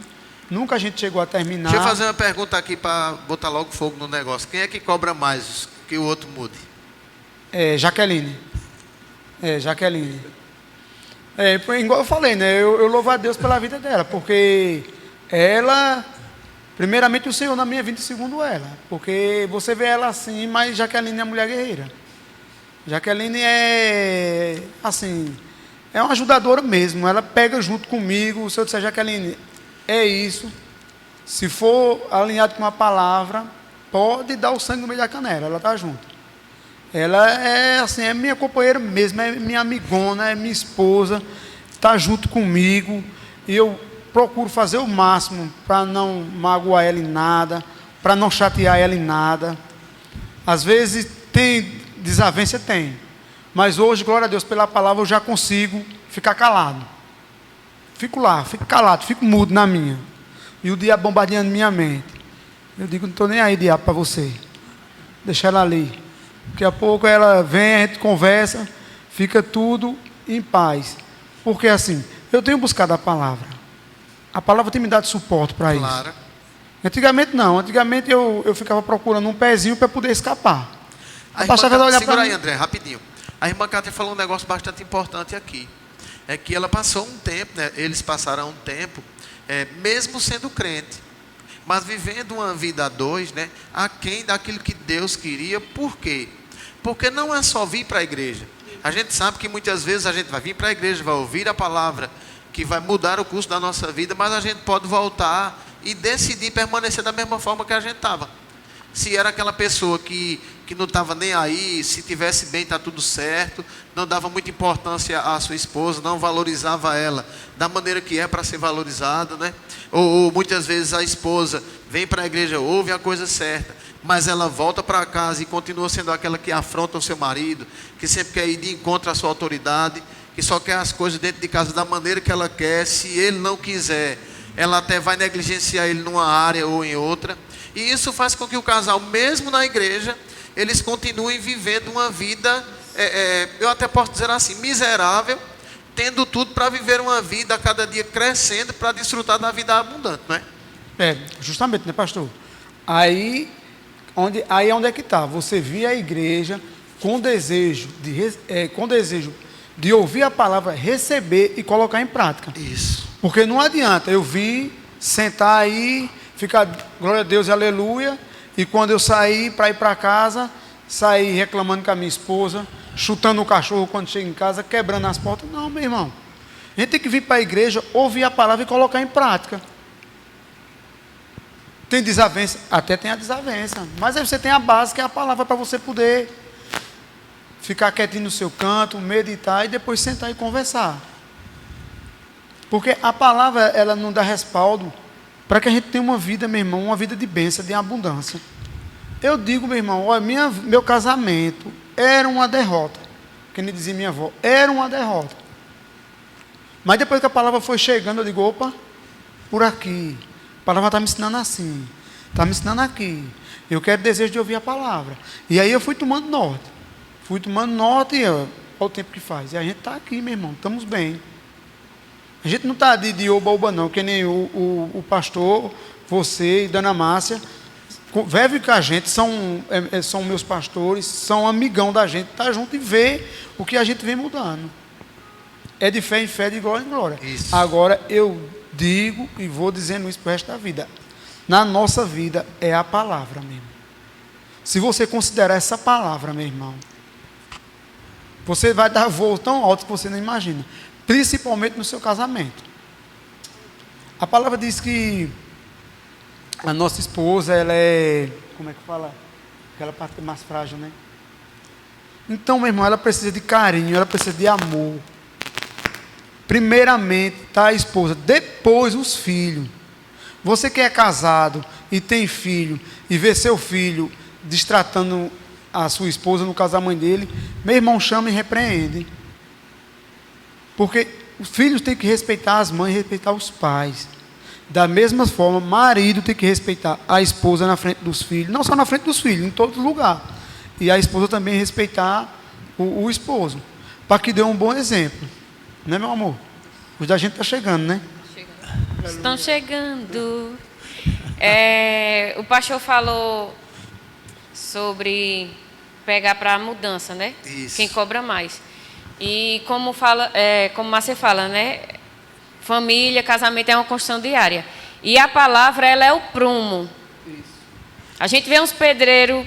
nunca a gente chegou a terminar.
Deixa eu fazer uma pergunta aqui para botar logo fogo no negócio. Quem é que cobra mais que o outro mude?
Jaqueline. Jaqueline. Igual eu falei, né? Eu louvo a Deus pela vida dela, porque ela, primeiramente o Senhor na minha vida, e segundo ela. Porque você vê ela assim, mas Jaqueline é mulher guerreira. Jaqueline é, assim, é uma ajudadora mesmo. Ela pega junto comigo. Se eu disser, Jaqueline, é isso. Se for alinhado com a palavra, pode dar o sangue no meio da canela. Ela está junto. Ela é assim, é minha companheira mesmo, é minha amigona, é minha esposa. Está junto comigo. E eu procuro fazer o máximo para não magoar ela em nada, para não chatear ela em nada. Às vezes tem desavença, tem. Mas hoje, glória a Deus, pela palavra eu já consigo ficar calado. fico lá, fico calado, fico mudo na minha. E o diabo bombardeando minha mente. Eu digo, não estou nem aí, diabo, para você. Deixa ela ali. Daqui a pouco ela vem, a gente conversa, fica tudo em paz. Porque assim, eu tenho buscado a palavra. A palavra tem me dado suporte para isso.
Claro.
Antigamente não, antigamente eu ficava procurando um pezinho para poder escapar.
A
Pastor vai olhar
segura
para
aí,
mim.
André, rapidinho. A irmã Cátia falou um negócio bastante importante aqui. É que ela passou um tempo, né? Eles passaram um tempo, mesmo sendo crente, mas vivendo uma vida a dois, né? Aquém daquilo que Deus queria. Por quê? Porque não é só vir para a igreja. A gente sabe que muitas vezes a gente vai vir para a igreja, vai ouvir a palavra, que vai mudar o curso da nossa vida, mas a gente pode voltar e decidir permanecer da mesma forma que a gente estava. Se era aquela pessoa que não estava nem aí, se tivesse bem, está tudo certo, não dava muita importância à sua esposa, não valorizava ela da maneira que é para ser valorizado, né? Ou muitas vezes a esposa vem para a igreja, ouve a coisa certa, mas ela volta para casa e continua sendo aquela que afronta o seu marido, que sempre quer ir de encontro à sua autoridade, que só quer as coisas dentro de casa da maneira que ela quer. Se ele não quiser, ela até vai negligenciar ele numa área ou em outra. E isso faz com que o casal, mesmo na igreja, eles continuem vivendo uma vida, eu até posso dizer assim, miserável, tendo tudo para viver uma vida a cada dia crescendo, para desfrutar da vida abundante, não é?
Justamente, né, pastor? Aí onde é que está? Você via a igreja com desejo de ouvir a palavra, receber e colocar em prática.
Isso.
Porque não adianta eu vir, sentar aí, ficar, glória a Deus, aleluia, e quando eu sair para ir para casa, sair reclamando com a minha esposa, chutando o cachorro quando chega em casa, quebrando as portas. Não, meu irmão. A gente tem que vir para a igreja, ouvir a palavra e colocar em prática. Tem desavença? Até tem a desavença. Mas aí você tem a base, que é a palavra, para você poder ficar quietinho no seu canto, meditar e depois sentar e conversar. Porque a palavra, ela não dá respaldo para que a gente tenha uma vida, meu irmão, uma vida de bênção, de abundância. Eu digo, meu irmão, olha, meu casamento era uma derrota. Que nem dizia minha avó, era uma derrota. Mas depois que a palavra foi chegando, eu digo, opa, por aqui. A palavra está me ensinando assim, está me ensinando aqui. Eu quero desejo de ouvir a palavra. E aí eu fui tomando norte. E olha o tempo que faz. E a gente está aqui, meu irmão, estamos bem. A gente não está de oba-oba não, que nem o pastor, você e Dona Márcia, vive com a gente, são meus pastores, são amigão da gente, tá junto e vê o que a gente vem mudando. É de fé em fé, de glória em glória.
Isso.
Agora, eu digo e vou dizendo isso para o resto da vida. Na nossa vida é a palavra mesmo. Se você considerar essa palavra, meu irmão, você vai dar voo tão alto que você não imagina. Principalmente no seu casamento. A palavra diz que a nossa esposa, ela é, como é que fala? Aquela parte mais frágil, né? Então, meu irmão, ela precisa de carinho, ela precisa de amor. Primeiramente está a esposa, depois os filhos. Você que é casado e tem filho, e vê seu filho destratando a sua esposa, no caso a mãe dele, meu irmão, chama e repreende. Porque os filhos têm que respeitar as mães, respeitar os pais. Da mesma forma, o marido tem que respeitar a esposa na frente dos filhos, não só na frente dos filhos, em todo lugar. E a esposa também respeitar o esposo, para que dê um bom exemplo. Né, meu amor? Os da gente está chegando, né?
Estão chegando. O pastor falou sobre pegar para a mudança, né?
Isso.
Quem cobra mais. E como Márcia fala, né? Família, casamento é uma construção diária. E a palavra, ela é o prumo. A gente vê uns pedreiros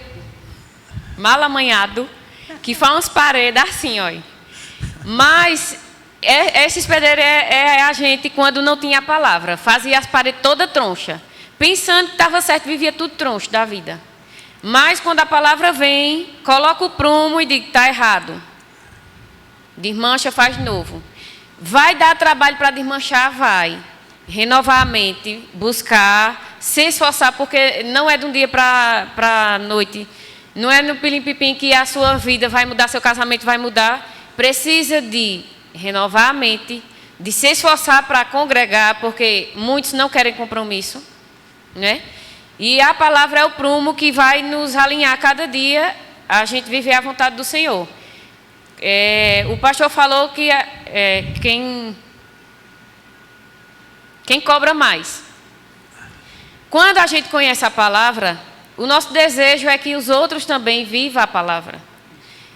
mal amanhados que fazem umas paredes assim, ó. Mas esses pedreiros é a gente quando não tinha a palavra. Fazia as paredes toda troncha. Pensando que estava certo, vivia tudo troncho da vida. Mas quando a palavra vem, coloca o prumo e diz, está errado. Desmancha, faz de novo. Vai dar trabalho para desmanchar? Vai. Renovar a mente, buscar, se esforçar, porque não é de um dia para a noite. Não é no pilim-pipim que a sua vida vai mudar, seu casamento vai mudar. Precisa de renovar a mente, de se esforçar para congregar, porque muitos não querem compromisso, né? E a palavra é o prumo que vai nos alinhar cada dia a gente viver a vontade do Senhor. O pastor falou que quem cobra mais. Quando a gente conhece a palavra, o nosso desejo é que os outros também vivam a palavra.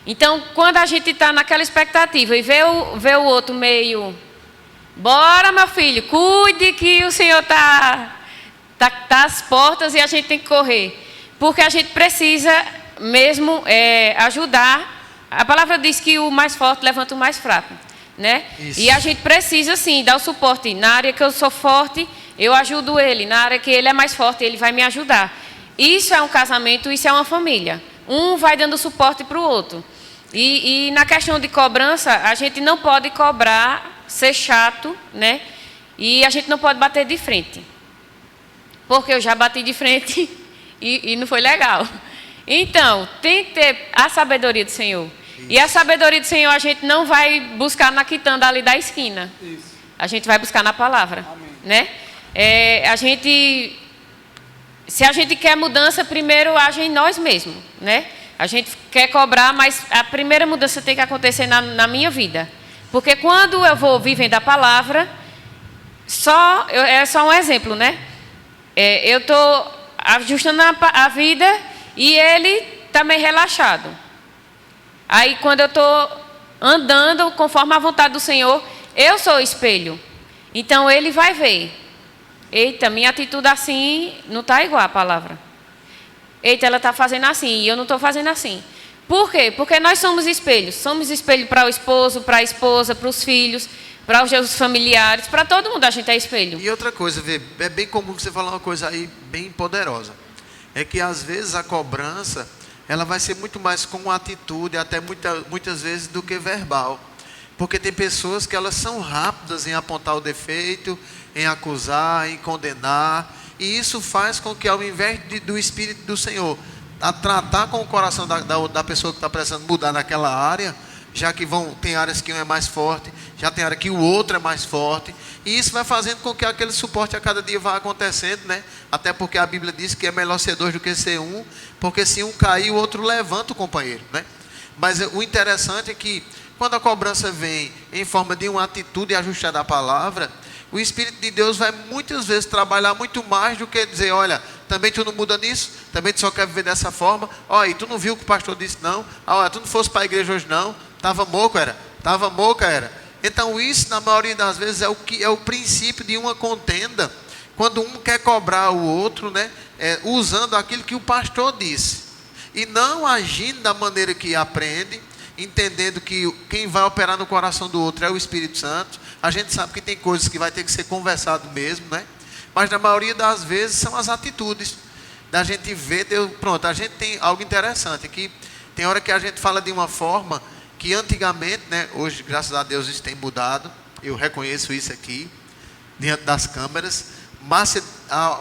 Então, quando a gente está naquela expectativa e vê o outro meio, bora meu filho, cuide que o Senhor tá às portas e a gente tem que correr. Porque a gente precisa mesmo ajudar. A palavra diz que o mais forte levanta o mais fraco, né? Isso. E a gente precisa, sim, dar o suporte. Na área que eu sou forte, eu ajudo ele. Na área que ele é mais forte, ele vai me ajudar. Isso é um casamento, isso é uma família. Um vai dando suporte para o outro. E na questão de cobrança, a gente não pode cobrar, ser chato, né? E a gente não pode bater de frente. Porque eu já bati de frente e não foi legal. Então, tem que ter a sabedoria do Senhor. Isso. E a sabedoria do Senhor a gente não vai buscar na quitanda ali da esquina. Isso. A gente vai buscar na palavra. Amém. Né? Se a gente quer mudança, primeiro age em nós mesmos. Né? A gente quer cobrar, mas a primeira mudança tem que acontecer na minha vida. Porque quando eu vou vivendo a palavra, é só um exemplo, né? Eu estou ajustando a vida e ele está meio relaxado. Aí, quando eu estou andando conforme a vontade do Senhor, eu sou o espelho. Então, ele vai ver. Eita, minha atitude assim não está igual à palavra. Eita, ela está fazendo assim e eu não estou fazendo assim. Por quê? Porque nós somos espelhos. Somos espelho para o esposo, para a esposa, para os filhos, para os seus familiares, para todo mundo a gente é espelho.
E outra coisa, é bem comum você falar uma coisa aí bem poderosa. É que às vezes a cobrança, ela vai ser muito mais com atitude, até muitas vezes, do que verbal. Porque tem pessoas que elas são rápidas em apontar o defeito, em acusar, em condenar. E isso faz com que, ao invés do Espírito do Senhor a tratar com o coração da pessoa que está precisando mudar naquela área, já que tem áreas que um é mais forte, já tem área que o outro é mais forte, e isso vai fazendo com que aquele suporte a cada dia vá acontecendo, né? Até porque a Bíblia diz que é melhor ser dois do que ser um, porque se um cair, o outro levanta o companheiro, né? Mas o interessante é que, quando a cobrança vem em forma de uma atitude ajustada à palavra, o Espírito de Deus vai muitas vezes trabalhar muito mais do que dizer, olha, também tu não muda nisso, também tu só quer viver dessa forma, olha, e tu não viu o que o pastor disse não, olha, tu não fosse para a igreja hoje não, estava moca era. Então isso, na maioria das vezes, é o princípio de uma contenda, quando um quer cobrar o outro, né, usando aquilo que o pastor disse, e não agindo da maneira que aprende, entendendo que quem vai operar no coração do outro é o Espírito Santo. A gente sabe que tem coisas que vai ter que ser conversado mesmo, né? Mas na maioria das vezes são as atitudes da gente ver. Pronto, a gente tem algo interessante que tem hora que a gente fala de uma forma que antigamente, né? Hoje, graças a Deus, isso tem mudado. Eu reconheço isso aqui diante das câmeras. Mas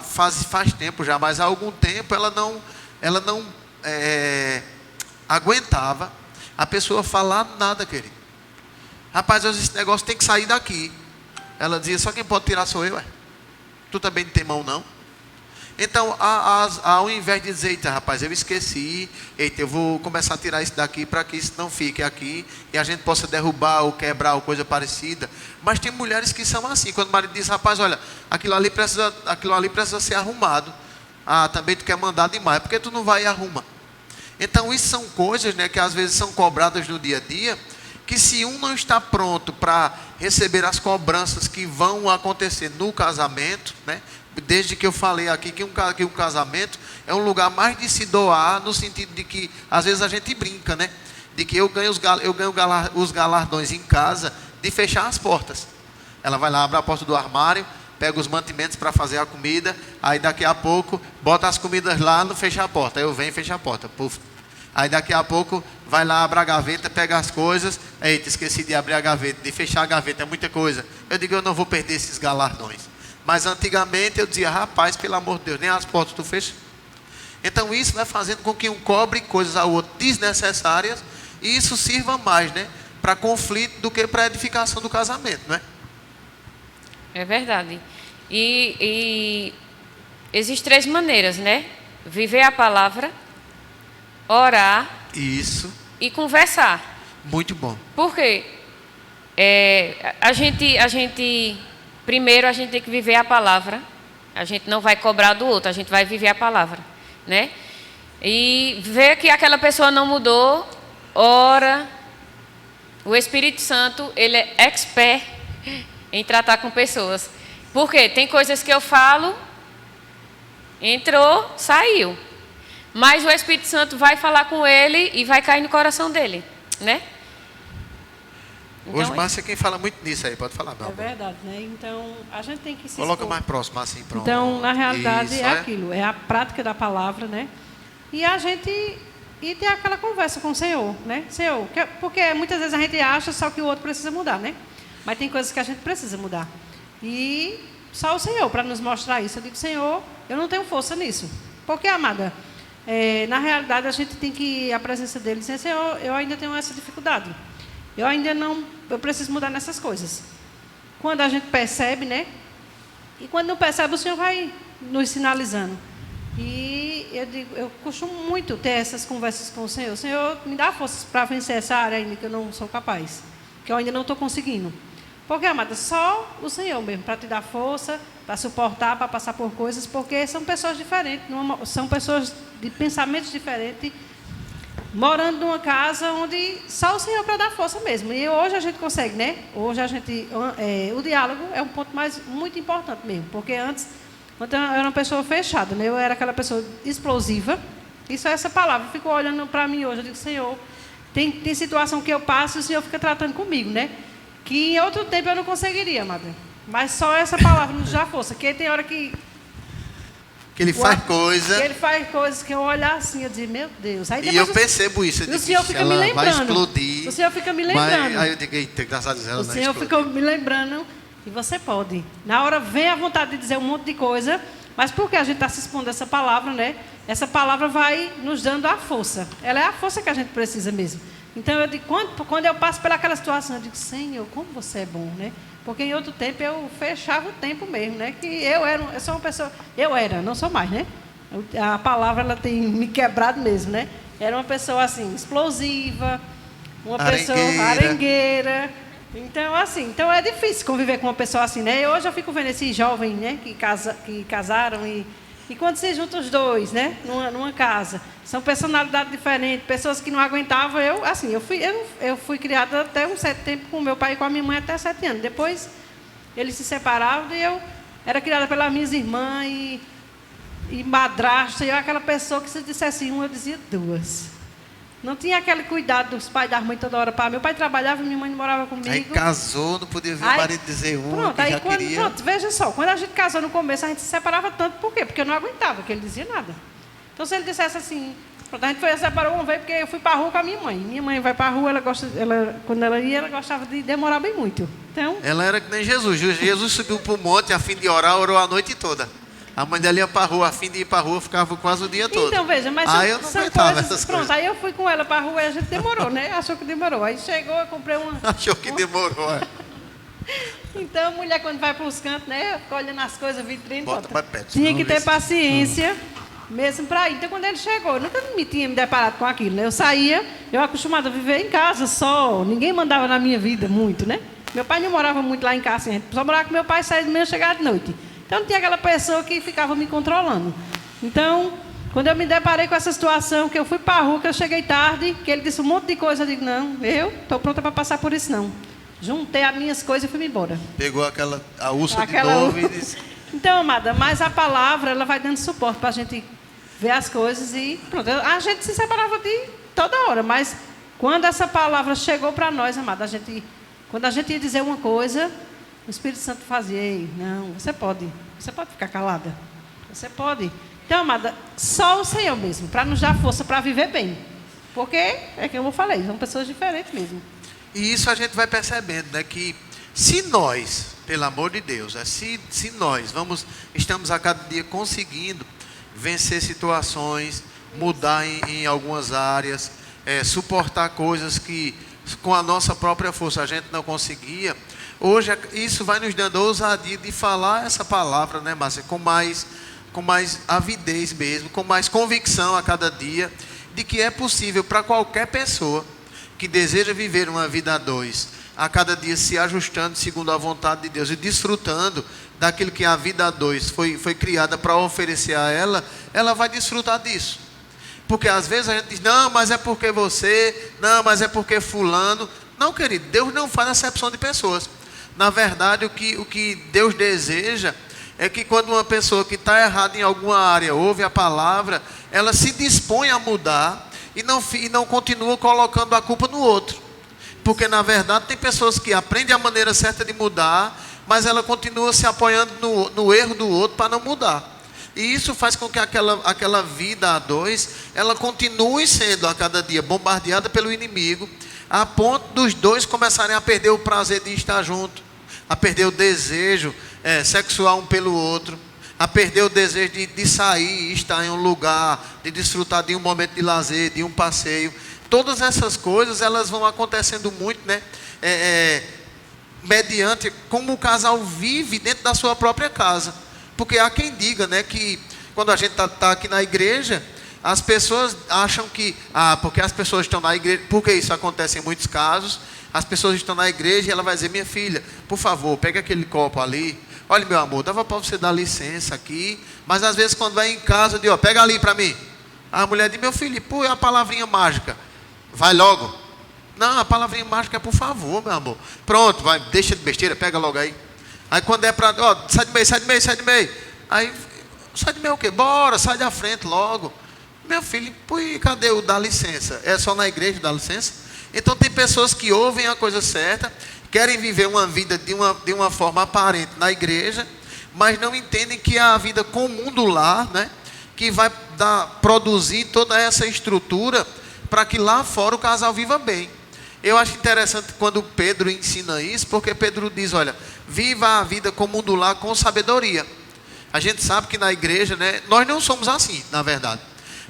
faz tempo já, mas há algum tempo ela não aguentava a pessoa falar nada, querido. Rapaz, esse negócio tem que sair daqui. Ela dizia, só quem pode tirar sou eu, tu também não tem mão não. Então, ao invés de dizer, eita rapaz, eu esqueci, eita, eu vou começar a tirar isso daqui para que isso não fique aqui e a gente possa derrubar ou quebrar ou coisa parecida. Mas tem mulheres que são assim, quando o marido diz, rapaz, olha, aquilo ali precisa ser arrumado. Ah, também tu quer mandar demais, porque tu não vai e arruma. Então, isso são coisas, né, que às vezes são cobradas no dia a dia, que se um não está pronto para receber as cobranças que vão acontecer no casamento, né, desde que eu falei aqui que um casamento é um lugar mais de se doar, no sentido de que, às vezes a gente brinca, né, de que eu ganho os galardões em casa de fechar as portas. Ela vai lá, abre a porta do armário, pega os mantimentos para fazer a comida, aí daqui a pouco bota as comidas lá, não fecha a porta, aí eu venho e fecho a porta, puf. Aí daqui a pouco vai lá, abre a gaveta, pega as coisas, eita, esqueci de abrir a gaveta, de fechar a gaveta, é muita coisa. Eu digo, eu não vou perder esses galardões. Mas antigamente eu dizia, rapaz, pelo amor de Deus, nem as portas tu fecha. Então isso vai fazendo com que um cobre coisas ao outro desnecessárias, e isso sirva mais, né, para conflito do que para edificação do casamento, né?
É verdade. E existem 3 maneiras, né? Viver a palavra, orar
Isso,
e conversar.
muito bom.
Por quê? Primeiro a gente tem que viver a palavra. A gente não vai cobrar do outro, a gente vai viver a palavra, né? E ver que aquela pessoa não mudou, ora. O Espírito Santo, ele é expert em tratar com pessoas. Por quê? Tem coisas que eu falo, entrou, saiu. Mas o Espírito Santo vai falar com ele e vai cair no coração dele, né? Então,
Hoje, Márcia é quem fala muito nisso aí, pode falar, meu
É
amor.
verdade, né? Então, a gente tem que se
Coloca
expor.
mais próximo, assim, pronto.
Então, na realidade,
Isso,
é
olha.
aquilo, é a prática da palavra, né? E a gente ter aquela conversa com o Senhor, né? Senhor, porque muitas vezes a gente acha só que o outro precisa mudar, né? Mas tem coisas que a gente precisa mudar. E só o Senhor para nos mostrar isso. Eu digo, Senhor, eu não tenho força nisso. Porque, amada, na realidade a gente tem que ir à presença dele e dizer, Senhor, eu ainda tenho essa dificuldade. Eu preciso mudar nessas coisas. Quando a gente percebe, né? E quando não percebe, o Senhor vai nos sinalizando. E eu costumo muito ter essas conversas com o Senhor. Senhor, me dá forças para vencer essa área ainda que eu não sou capaz. Que eu ainda não estou conseguindo. Porque, amada, só o Senhor mesmo, para te dar força, para suportar, para passar por coisas, porque são pessoas diferentes, são pessoas de pensamentos diferentes, morando numa casa onde só o Senhor para dar força mesmo. E hoje a gente consegue, né? Hoje o diálogo é um ponto muito importante mesmo, porque antes eu era uma pessoa fechada, né? Eu era aquela pessoa explosiva, e só essa palavra ficou olhando para mim hoje. Eu digo, Senhor, tem situação que eu passo e o Senhor fica tratando comigo, né? Que em outro tempo eu não conseguiria, amada. Mas só essa palavra nos dá força. Que tem hora que
ele faz coisa.
Ele faz coisas que eu olhar assim, eu digo, meu Deus. Aí
E eu percebo isso.
O Senhor fica me lembrando.
Vai explodir.
O Senhor fica me lembrando.
Aí eu digo, eita, graças a Deus, ela
O
não
Senhor
explode.
fica me lembrando. E você pode. Na hora vem a vontade de dizer um monte de coisa. Mas porque a gente está se expondo a essa palavra, né? Essa palavra vai nos dando a força. Ela é a força que a gente precisa mesmo. Então, eu digo, quando eu passo pelaquela situação, eu digo, Senhor, como você é bom, né? Porque em outro tempo eu fechava o tempo mesmo, né? Que eu sou uma pessoa, não sou mais, né? A palavra, ela tem me quebrado mesmo, né? Era uma pessoa, assim, explosiva, uma pessoa arengueira. Então, assim, então é difícil conviver com uma pessoa assim, né? E hoje eu fico vendo esses jovens, né? Que casaram e quando se juntam os dois, né? Numa casa, são personalidades diferentes, pessoas que não aguentavam. Eu fui criada até um certo tempo com meu pai e com a minha mãe até 7 anos. Depois eles se separaram e eu era criada pelas minhas irmãs e madrasta. E eu aquela pessoa que se dissesse uma, eu dizia 2. Não tinha aquele cuidado dos pais dar mãe toda hora para. Meu pai trabalhava e minha mãe morava comigo.
Aí casou, não podia ver o marido dizer
pronto,
que já queria.
Pronto, veja só, quando a gente casou no começo, a gente se separava tanto, por quê? Porque eu não aguentava, que ele dizia nada. Então, se ele dissesse assim, pronto, a gente se separou uma vez, porque eu fui para a rua com a minha mãe. Minha mãe vai para a rua, quando ela ia, ela gostava de demorar bem muito. Então,
ela era que nem Jesus. Jesus subiu para o monte a fim de orar, orou a noite toda. A mãe dela ia para a rua, a fim de ir para a rua, ficava quase o dia todo.
Então, veja, mas
eu não
são
aguentava
coisas,
essas
pronto,
coisas.
aí eu fui com ela para a rua e a gente demorou, né? Achou que demorou. Aí chegou, eu comprei uma...
Achou que demorou, é.
Então, a mulher, quando vai para os cantos, né? Fica olhando as coisas, vitrine,
Bota mais perto,
tinha
senão
que ter
vê se-
paciência mesmo para ir. Então, quando ele chegou, eu nunca tinha me deparado com aquilo, né? Eu saía, eu acostumada a viver em casa só, ninguém mandava na minha vida muito, né? Meu pai não morava muito lá em casa, assim, a gente só morava com meu pai, saía de manhã e chegava de noite. Então, não tinha aquela pessoa que ficava me controlando. Então, quando eu me deparei com essa situação, que eu fui para a rua, que eu cheguei tarde, que ele disse um monte de coisa, eu digo, não, eu estou pronta para passar por isso, não. Juntei as minhas coisas e fui embora.
Pegou a ursa de novo e disse...
Então, amada, mas a palavra, ela vai dando suporte para a gente ver as coisas e pronto. A gente se separava de toda hora, mas quando essa palavra chegou para nós, amada, quando a gente ia dizer uma coisa, o Espírito Santo fazia, ei, não, você pode ficar calada, você pode. Então, amada, só o Senhor mesmo, para nos dar força para viver bem. Porque, é que eu falei, são pessoas diferentes mesmo.
E isso a gente vai percebendo, né? Que se nós, pelo amor de Deus, se nós estamos a cada dia conseguindo vencer situações, mudar em algumas áreas, suportar coisas que com a nossa própria força a gente não conseguia, Hoje isso vai nos dando a ousadia de falar essa palavra, né, Márcia, com mais avidez mesmo, com mais convicção a cada dia, de que é possível para qualquer pessoa que deseja viver uma vida a dois, a cada dia se ajustando segundo a vontade de Deus e desfrutando daquilo que a vida a dois foi criada para oferecer a ela vai desfrutar disso. Porque às vezes a gente diz, não, mas é porque você, não, mas é porque fulano. Não, querido, Deus não faz acepção de pessoas. Na verdade, o que Deus deseja é que quando uma pessoa que está errada em alguma área ouve a palavra, ela se dispõe a mudar e não continua colocando a culpa no outro. Porque na verdade tem pessoas que aprendem a maneira certa de mudar, mas ela continua se apoiando no erro do outro para não mudar. E isso faz com que aquela vida a dois, ela continue sendo a cada dia bombardeada pelo inimigo, a ponto dos dois começarem a perder o prazer de estar junto, a perder o desejo sexual um pelo outro, a perder o desejo de sair e estar em um lugar, de desfrutar de um momento de lazer, de um passeio. Todas essas coisas, elas vão acontecendo muito, né? Mediante como o casal vive dentro da sua própria casa. Porque há quem diga, né, que quando a gente está aqui na igreja, as pessoas acham que, porque as pessoas estão na igreja, porque isso acontece em muitos casos, as pessoas estão na igreja e ela vai dizer, minha filha, por favor, pega aquele copo ali, olha meu amor, dava para você dar licença aqui, mas às vezes quando vai em casa, diz, pega ali para mim. A mulher diz, meu filho, pô, é a palavrinha mágica, vai logo. Não, a palavrinha mágica é por favor, meu amor. Pronto, vai, deixa de besteira, pega logo aí. Aí quando é para, sai de meio, sai de meio, sai de meio. Aí, sai de meio o quê? Bora, sai da frente logo. Meu filho, pô, e cadê o dá licença? É só na igreja dá licença? Então tem pessoas que ouvem a coisa certa, querem viver uma vida de uma forma aparente na igreja, mas não entendem que é a vida comum do lar, né, que vai produzir toda essa estrutura para que lá fora o casal viva bem. Eu acho interessante quando Pedro ensina isso, porque Pedro diz, olha, viva a vida comum do lar com sabedoria. A gente sabe que na igreja, né, nós não somos assim, na verdade.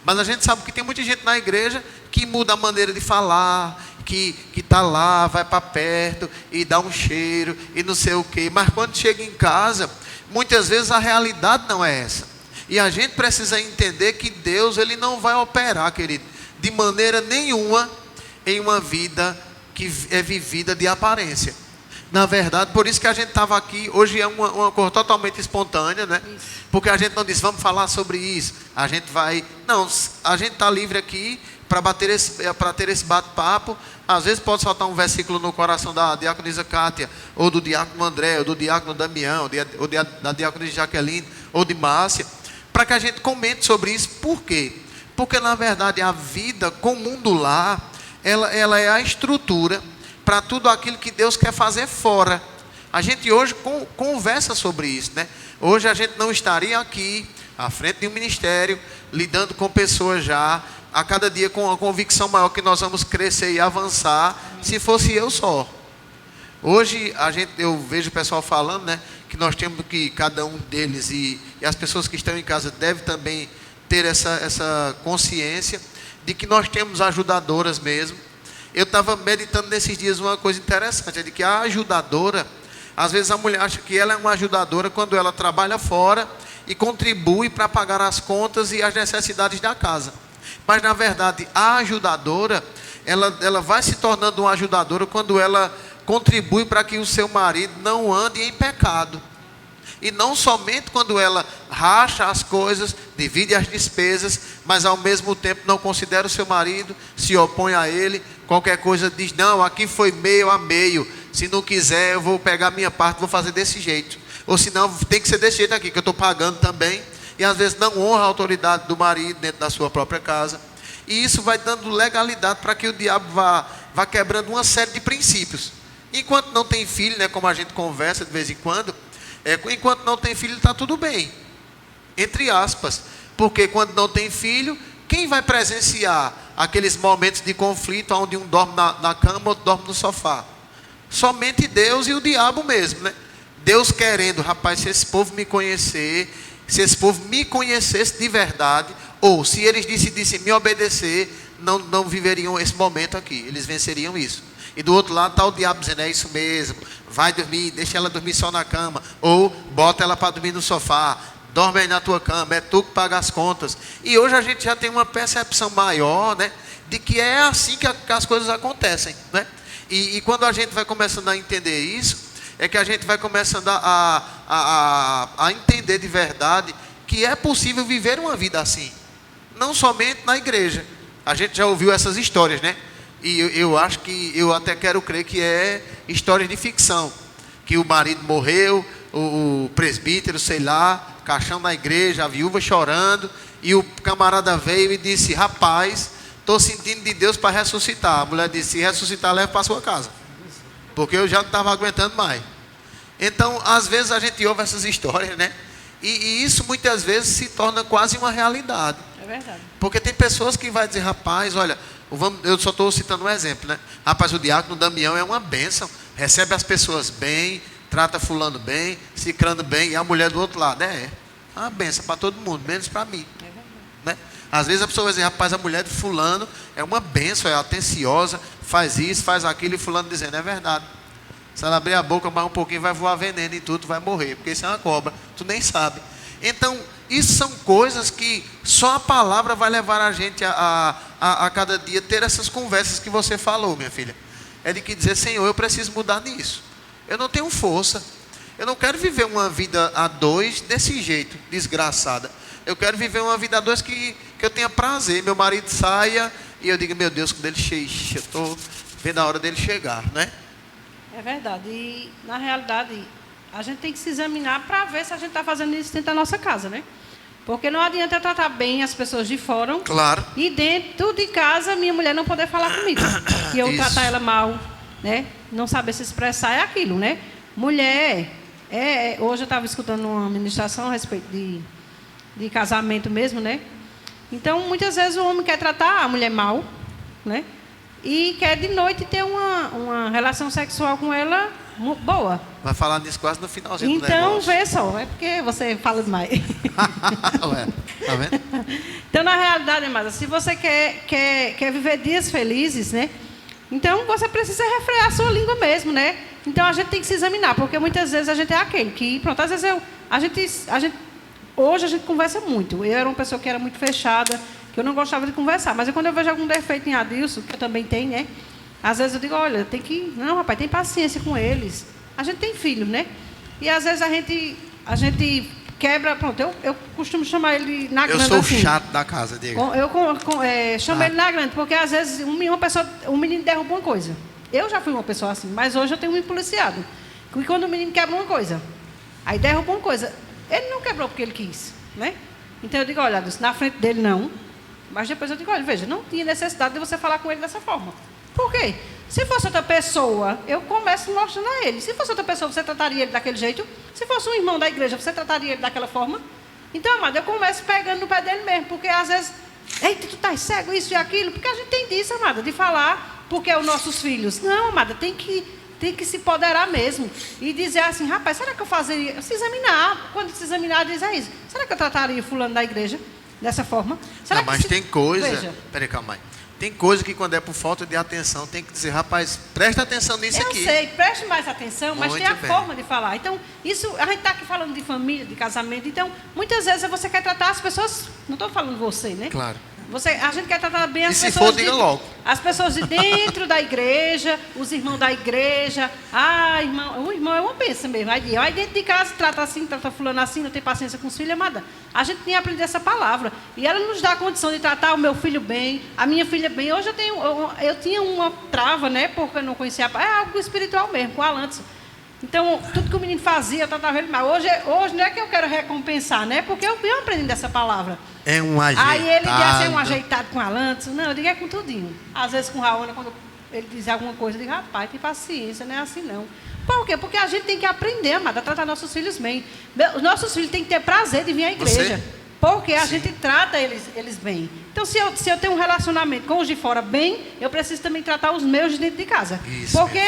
Mas a gente sabe que tem muita gente na igreja que muda a maneira de falar, que está lá, vai para perto e dá um cheiro e não sei o quê. Mas quando chega em casa, muitas vezes a realidade não é essa. E a gente precisa entender que Deus, Ele não vai operar, querido, de maneira nenhuma em uma vida que é vivida de aparência. Na verdade, por isso que a gente estava aqui, hoje é uma coisa totalmente espontânea, né? Isso. Porque a gente não disse, vamos falar sobre isso. A gente vai, não, a gente está livre aqui para ter esse bate-papo. Às vezes pode soltar um versículo no coração da diaconisa Kátia, ou do diácono André, ou do diácono Damião, ou da diaconisa Jaqueline, ou de Márcia, para que a gente comente sobre isso. Por quê? Porque na verdade a vida comum do lar, ela é a estrutura para tudo aquilo que Deus quer fazer fora. A gente hoje conversa sobre isso, né? Hoje a gente não estaria aqui, à frente de um ministério, lidando com pessoas já, a cada dia com a convicção maior que nós vamos crescer e avançar, se fosse eu só. Hoje eu vejo o pessoal falando, né, que nós temos que, cada um deles e as pessoas que estão em casa devem também ter essa consciência de que nós temos ajudadoras mesmo. Eu estava meditando nesses dias uma coisa interessante, é de que a ajudadora, às vezes a mulher acha que ela é uma ajudadora quando ela trabalha fora e contribui para pagar as contas e as necessidades da casa. Mas na verdade a ajudadora, ela vai se tornando uma ajudadora quando ela contribui para que o seu marido não ande em pecado. E não somente quando ela racha as coisas, divide as despesas, mas ao mesmo tempo não considera o seu marido, se opõe a ele, qualquer coisa diz, não, aqui foi meio a meio, se não quiser eu vou pegar a minha parte, vou fazer desse jeito. Ou senão tem que ser desse jeito aqui, que eu estou pagando também. E às vezes não honra a autoridade do marido dentro da sua própria casa. E isso vai dando legalidade para que o diabo vá quebrando uma série de princípios. Enquanto não tem filho, né, como a gente conversa de vez em quando, enquanto não tem filho está tudo bem, entre aspas, porque quando não tem filho, quem vai presenciar aqueles momentos de conflito onde um dorme na cama, outro dorme no sofá? Somente Deus e o diabo mesmo, né? Deus querendo, rapaz, se esse povo me conhecer, se esse povo me conhecesse de verdade, ou se eles decidissem me obedecer, não viveriam esse momento aqui, eles venceriam isso. E do outro lado está o diabo dizendo, é isso mesmo, vai dormir, deixa ela dormir só na cama, ou bota ela para dormir no sofá, dorme aí na tua cama, é tu que paga as contas. E hoje a gente já tem uma percepção maior, né, de que é assim que as coisas acontecem, né? E quando a gente vai começando a entender isso, é que a gente vai começando a entender de verdade que é possível viver uma vida assim, não somente na igreja. A gente já ouviu essas histórias, né? E eu acho que, eu até quero crer que é histórias de ficção, que o marido morreu, o presbítero, sei lá, caixão da igreja, a viúva chorando, e o camarada veio e disse, rapaz, estou sentindo de Deus para ressuscitar. A mulher disse, se ressuscitar, leva para sua casa, porque eu já não estava aguentando mais. Então, às vezes a gente ouve essas histórias, né? E isso muitas vezes se torna quase uma realidade.
É verdade.
Porque tem pessoas que vai dizer, rapaz, olha, eu só estou citando um exemplo, né? Rapaz, o diácono Damião é uma bênção, recebe as pessoas bem, trata fulano bem, cicrano bem, e a mulher do outro lado, é uma bênção para todo mundo, menos para mim. É verdade. Né? Às vezes a pessoa vai dizer, rapaz, a mulher de fulano é uma bênção, é atenciosa, faz isso, faz aquilo, e fulano dizendo, é verdade. Se ela abrir a boca mais um pouquinho, vai voar veneno e tudo, vai morrer, porque isso é uma cobra, tu nem sabe. Então, isso são coisas que só a palavra vai levar a gente a cada dia ter essas conversas que você falou, minha filha. É de que dizer, Senhor, eu preciso mudar nisso. Eu não tenho força. Eu não quero viver uma vida a dois desse jeito, desgraçada. Eu quero viver uma vida a dois que eu tenha prazer. Meu marido saia e eu diga, meu Deus, quando ele chega, eu estou vendo a hora dele chegar, né?
É verdade. E, na realidade, a gente tem que se examinar para ver se a gente está fazendo isso dentro da nossa casa, né? Porque não adianta eu tratar bem as pessoas de fora.
Claro.
E dentro de casa, minha mulher não poder falar comigo. Que eu tratar ela mal, né? Não saber se expressar é aquilo, né? Mulher, hoje eu estava escutando uma ministração a respeito de casamento mesmo, né? Então, muitas vezes o homem quer tratar a mulher mal, né? E quer de noite ter uma relação sexual com ela boa.
Vai falar disso quase no finalzinho do
então,
negócio.
vê só, é porque você fala demais.
Ué, tá vendo?
Então, na realidade, amada, se você quer viver dias felizes, né? Então, você precisa refrear a sua língua mesmo, né? Então, a gente tem que se examinar, porque muitas vezes a gente é aquele que, pronto, às vezes hoje a gente conversa muito. Eu era uma pessoa que era muito fechada, que eu não gostava de conversar, mas quando eu vejo algum defeito em Adilson, que eu também tenho, né? Às vezes eu digo, olha, não, rapaz, tem paciência com eles. A gente tem filho, né? E às vezes a gente quebra, pronto, eu costumo chamar ele na grande.
Eu sou
assim,
o chato da casa, Diego.
Eu chamo ele na grande, porque às vezes um menino derruba uma coisa. Eu já fui uma pessoa assim, mas hoje eu tenho me policiado. E quando o menino quebra uma coisa, aí derruba uma coisa, ele não quebrou porque ele quis, né? Então eu digo, olha, na frente dele não, mas depois eu digo, olha, veja, não tinha necessidade de você falar com ele dessa forma. Por quê? Se fosse outra pessoa, eu começo mostrando a ele. Se fosse outra pessoa, você trataria ele daquele jeito? Se fosse um irmão da igreja, você trataria ele daquela forma? Então, amado, eu começo pegando no pé dele mesmo, porque às vezes, eita, tu tá cego, isso e aquilo, porque a gente tem disso, amada, de falar, porque é os nossos filhos. Não, amada, tem que se empoderar mesmo. E dizer assim, rapaz, será que eu fazeria? Se examinar, quando se examinar, dizer isso. Será que eu trataria fulano da igreja dessa forma? Será
mas
que
tem coisa...
Veja.
Peraí, calma aí. Tem coisa que quando é por falta de atenção, tem que dizer, rapaz, presta atenção nisso aqui.
Eu sei, preste mais atenção, mas
Muito
tem a
bem.
forma de falar. Então, isso, a gente está aqui falando de família, de casamento. Então, muitas vezes você quer tratar as pessoas, não estou falando você, né?
Claro.
A gente quer tratar bem as
E se
pessoas.
for, diga logo.
As pessoas de dentro da igreja, os irmãos da igreja. O irmão é uma bênção mesmo. Aí dentro de casa trata assim, trata fulano assim, não tem paciência com os filhos, amada. A gente tinha aprendido essa palavra. E ela nos dá a condição de tratar o meu filho bem, a minha filha bem. Hoje eu tinha uma trava, né? Porque eu não conhecia. É algo espiritual mesmo, com a Alantes. Então, tudo que o menino fazia, eu tratava ele mal. Hoje não é que eu quero recompensar, né? Porque eu venho aprendendo essa palavra.
É um ajeitado.
Aí ele diz assim, é um ajeitado com Alantes. Não, eu digo é com tudinho. Às vezes com Raona, quando ele diz alguma coisa, eu digo, rapaz, tem paciência, não é assim não. Por quê? Porque a gente tem que aprender, amada, a tratar nossos filhos bem. Os nossos filhos têm que ter prazer de vir à igreja. Porque a gente trata eles bem. Então, se eu tenho um relacionamento com os de fora bem, eu preciso também tratar os meus de dentro de casa.
Isso,
porque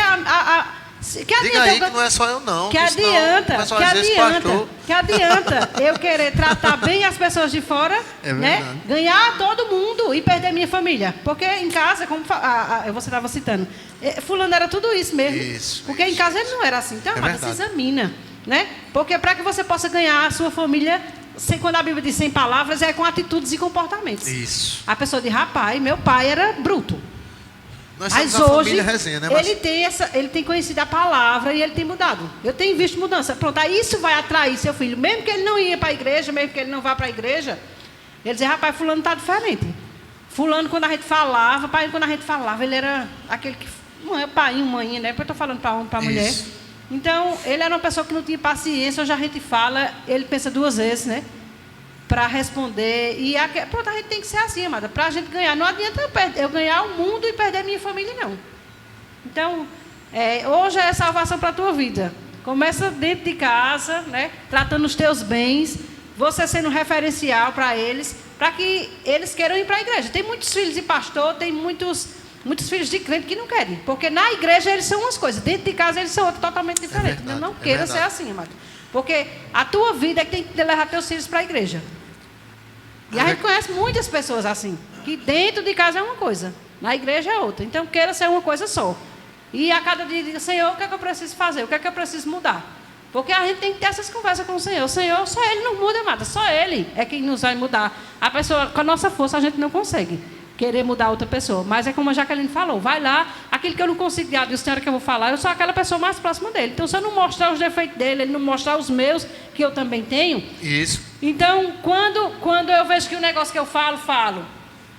Que adianta
Diga aí que não é só eu não.
Que
isso não
adianta,
é só
que
às vezes
adianta,
pastor.
que adianta eu querer tratar bem as pessoas de fora,
É
né?
verdade.
Ganhar todo mundo e perder minha família. Porque em casa, como você estava citando, fulano era tudo isso mesmo.
Isso,
porque em casa ele não era assim. Então,
É
amada, se
verdade.
examina, né? Porque para que você possa ganhar a sua família, quando a Bíblia diz sem palavras, é com atitudes e comportamentos.
Isso.
A pessoa diz, rapaz, meu pai era bruto.
Nós
Mas
somos a
hoje,
família resenha, né?
ele tem conhecido a palavra e ele tem mudado. Eu tenho visto mudança. Pronto, aí isso vai atrair seu filho. Mesmo que ele não ia para a igreja, mesmo que ele não vá para a igreja, ele diz, rapaz, fulano está diferente. Fulano, quando a gente falava, pai, quando a gente falava, ele era aquele que... pai, mãe, né? Porque eu estou falando para homem, para mulher.
Isso.
Então, ele era uma pessoa que não tinha paciência. Hoje a gente fala, ele pensa duas vezes, né? Para responder. E pronto, a gente tem que ser assim, amada. Para a gente ganhar. Não adianta eu ganhar o mundo e perder minha família, não. Então, hoje é salvação para a tua vida. Começa dentro de casa, né? Tratando os teus bens. Você sendo um referencial para eles. Para que eles queiram ir para a igreja. Tem muitos filhos de pastor, tem muitos filhos de crente que não querem. Porque na igreja eles são umas coisas. Dentro de casa eles são outras totalmente diferentes.
verdade,
Não
é
queira ser
verdade.
assim, amada. Porque a tua vida é que tem que levar teus filhos para a igreja. E a gente conhece muitas pessoas assim, que dentro de casa é uma coisa, na igreja é outra. Então, queira ser uma coisa só. E a cada dia diga, Senhor, o que é que eu preciso fazer? O que é que eu preciso mudar? Porque a gente tem que ter essas conversas com o Senhor. O Senhor, só Ele não muda, amada. Só Ele é quem nos vai mudar. A pessoa, com a nossa força, a gente não consegue querer mudar outra pessoa. Mas é como a Jaqueline falou, vai lá, aquilo que eu não consigo guiar, Deus, senhora, que eu vou falar, eu sou aquela pessoa mais próxima dele. Então, se eu não mostrar os defeitos dele, ele não mostrar os meus, que eu também tenho...
Isso.
Então, quando eu vejo que o negócio que eu falo,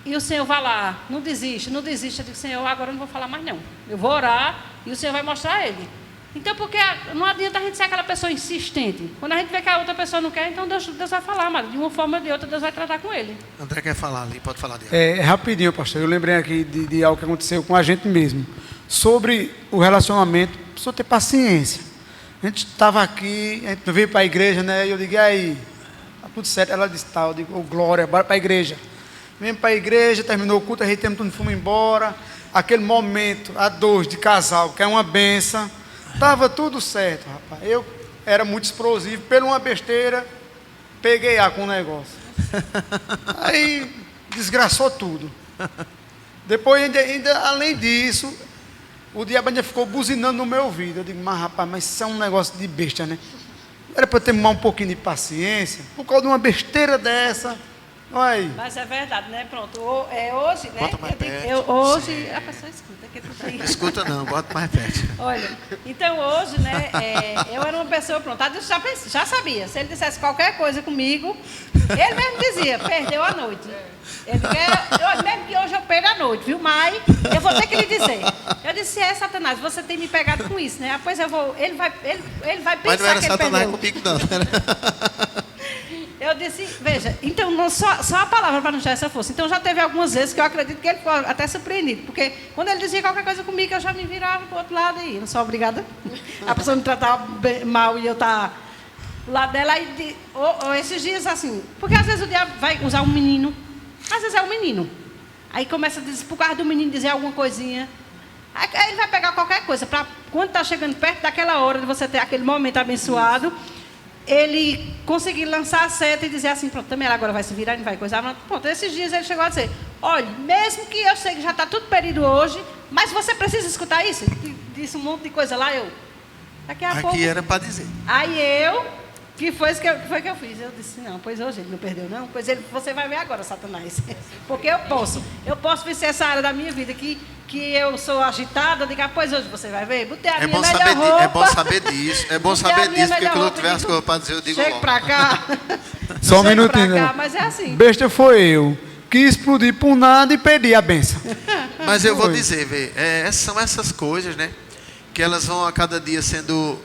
e o Senhor vai lá, não desiste, eu digo, Senhor, agora eu não vou falar mais não. Eu vou orar e o Senhor vai mostrar a ele. Então, porque não adianta a gente ser aquela pessoa insistente. Quando a gente vê que a outra pessoa não quer, então Deus vai falar, mas de uma forma ou de outra, Deus vai tratar com ele.
André quer falar ali, pode falar dele.
Rapidinho, pastor, eu lembrei aqui de algo que aconteceu com a gente mesmo. Sobre o relacionamento, precisa ter paciência. A gente estava aqui, a gente veio para a igreja, né? E eu digo, e aí, tá tudo certo? Ela disse, tá, eu digo, oh, glória, bora para a igreja. Vim para a igreja, terminou o culto, ajeitamos tudo, fomos embora. Aquele momento, a dois de casal, que é uma benção. Estava tudo certo, rapaz. Eu era muito explosivo, por uma besteira, peguei ar com o negócio. Aí desgraçou tudo. Depois, ainda além disso, o diabo ainda ficou buzinando no meu ouvido. Eu digo, mas rapaz, mas isso é um negócio de besta, né? Era para eu ter mais um pouquinho de paciência, por causa de uma besteira dessa. Olha aí.
Mas é verdade, né? Pronto. Hoje, né?
Bota mais perto.
Hoje, a pessoa escuta. Que tu tem.
Escuta não, bota mais perto.
Olha, então hoje, né? Eu era uma pessoa, pronto, já sabia. Se ele dissesse qualquer coisa comigo, ele mesmo dizia, perdeu a noite. Ele quer, mesmo que hoje eu perda a noite, viu? Mas eu vou ter que lhe dizer. Eu disse, Satanás, você tem me pegado com isso, né? Depois eu vou. Ele vai pensar
Mas não era
que ele
Satanás
perdeu.
comigo não.
Eu disse, veja, então só a palavra para não deixar essa força. Então já teve algumas vezes que eu acredito que ele ficou até surpreendido. Porque quando ele dizia qualquer coisa comigo, eu já me virava para o outro lado e não sou obrigada. A pessoa me tratava mal e eu estava do lado dela. Ou esses dias assim, porque às vezes o diabo vai usar um menino, às vezes é um menino. Aí começa a dizer, por causa do menino dizer alguma coisinha. Aí ele vai pegar qualquer coisa, para quando está chegando perto daquela hora de você ter aquele momento abençoado, ele conseguir lançar a seta e dizer assim, pronto, também ela agora vai se virar, não vai coisar. Pronto, esses dias ele chegou a dizer, olha, mesmo que eu sei que já está tudo perdido hoje, mas você precisa escutar isso? Disse um monte de coisa lá, daqui a pouco...
Aqui era para dizer.
Aí que foi que eu fiz? Eu disse, não, pois hoje ele não perdeu não, pois você vai ver agora, Satanás. Porque eu posso vencer essa área da minha vida que eu sou agitada, eu digo, pois hoje você vai ver, botei a minha melhor roupa.
É bom saber disso, porque quando eu tiver as coisas para dizer, eu digo
chego
logo.
pra cá.
Só um
Chego
minutinho.
pra cá,
Né?
mas é assim.
Besta foi eu, que explodi por nada e perdi a benção.
Mas eu vou
Foi.
dizer, são essas coisas, né? Que elas vão a cada dia sendo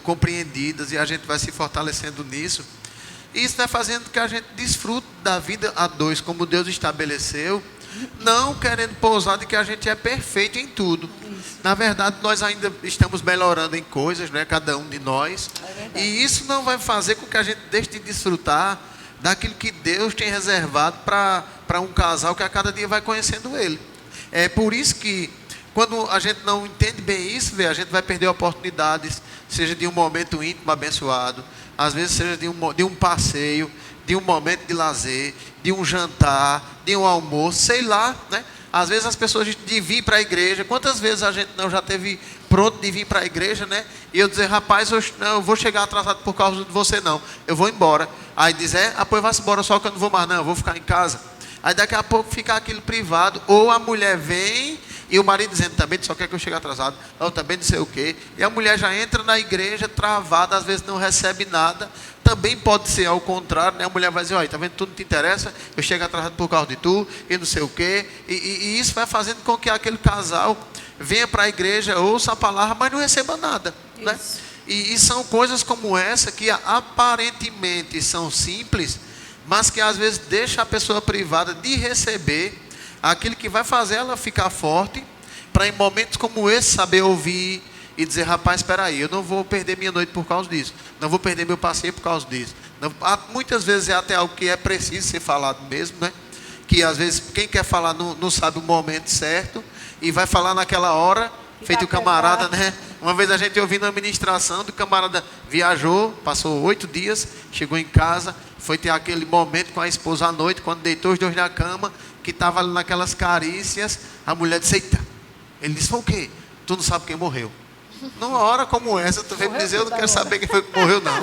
compreendidas e a gente vai se fortalecendo nisso. E isso vai fazendo com que a gente desfrute da vida a dois, como Deus estabeleceu, não querendo pousar de que a gente é perfeito em tudo. Na verdade, nós ainda estamos melhorando em coisas, né? Cada um de nós. E isso não vai fazer com que a gente deixe de desfrutar daquilo que Deus tem reservado para um casal que a cada dia vai conhecendo Ele. É por isso que quando a gente não entende bem isso, a gente vai perder oportunidades, seja de um momento íntimo abençoado, às vezes seja de um passeio, de um momento de lazer, de um jantar, de um almoço, sei lá, né? Às vezes as pessoas de vir para a igreja, quantas vezes a gente não já teve pronto de vir para a igreja, né? E eu dizer, rapaz, eu vou chegar atrasado por causa de você não, eu vou embora. Aí diz, pois vai-se embora, só que eu não vou mais não, eu vou ficar em casa. Aí daqui a pouco fica aquilo privado, ou a mulher vem e o marido dizendo, também só quer que eu chegue atrasado, ou também não sei o quê. E a mulher já entra na igreja travada, às vezes não recebe nada. Também pode ser ao contrário, né? A mulher vai dizer, olha, tá vendo, tu não te interessa, eu chego atrasado por causa de tu, e não sei o quê. E isso vai fazendo com que aquele casal venha para a igreja, ouça a palavra, mas não receba nada, né? E são coisas como essa que aparentemente são simples, mas que às vezes deixa a pessoa privada de receber aquilo que vai fazer ela ficar forte, para em momentos como esse saber ouvir e dizer, rapaz, espera aí, eu não vou perder minha noite por causa disso, não vou perder meu passeio por causa disso. Não, muitas vezes é até algo que é preciso ser falado mesmo, né? Que às vezes quem quer falar não sabe o momento certo e vai falar naquela hora, feito o camarada, né? Uma vez a gente ouvindo a ministração do camarada, viajou, passou 8 dias, chegou em casa, foi ter aquele momento com a esposa à noite, quando deitou os dois na cama, que estava ali naquelas carícias, a mulher disse, eita, ele disse, foi o quê? Tu não sabe quem morreu. Numa hora como essa, tu veio me dizer, eu não quero saber quem foi que morreu não.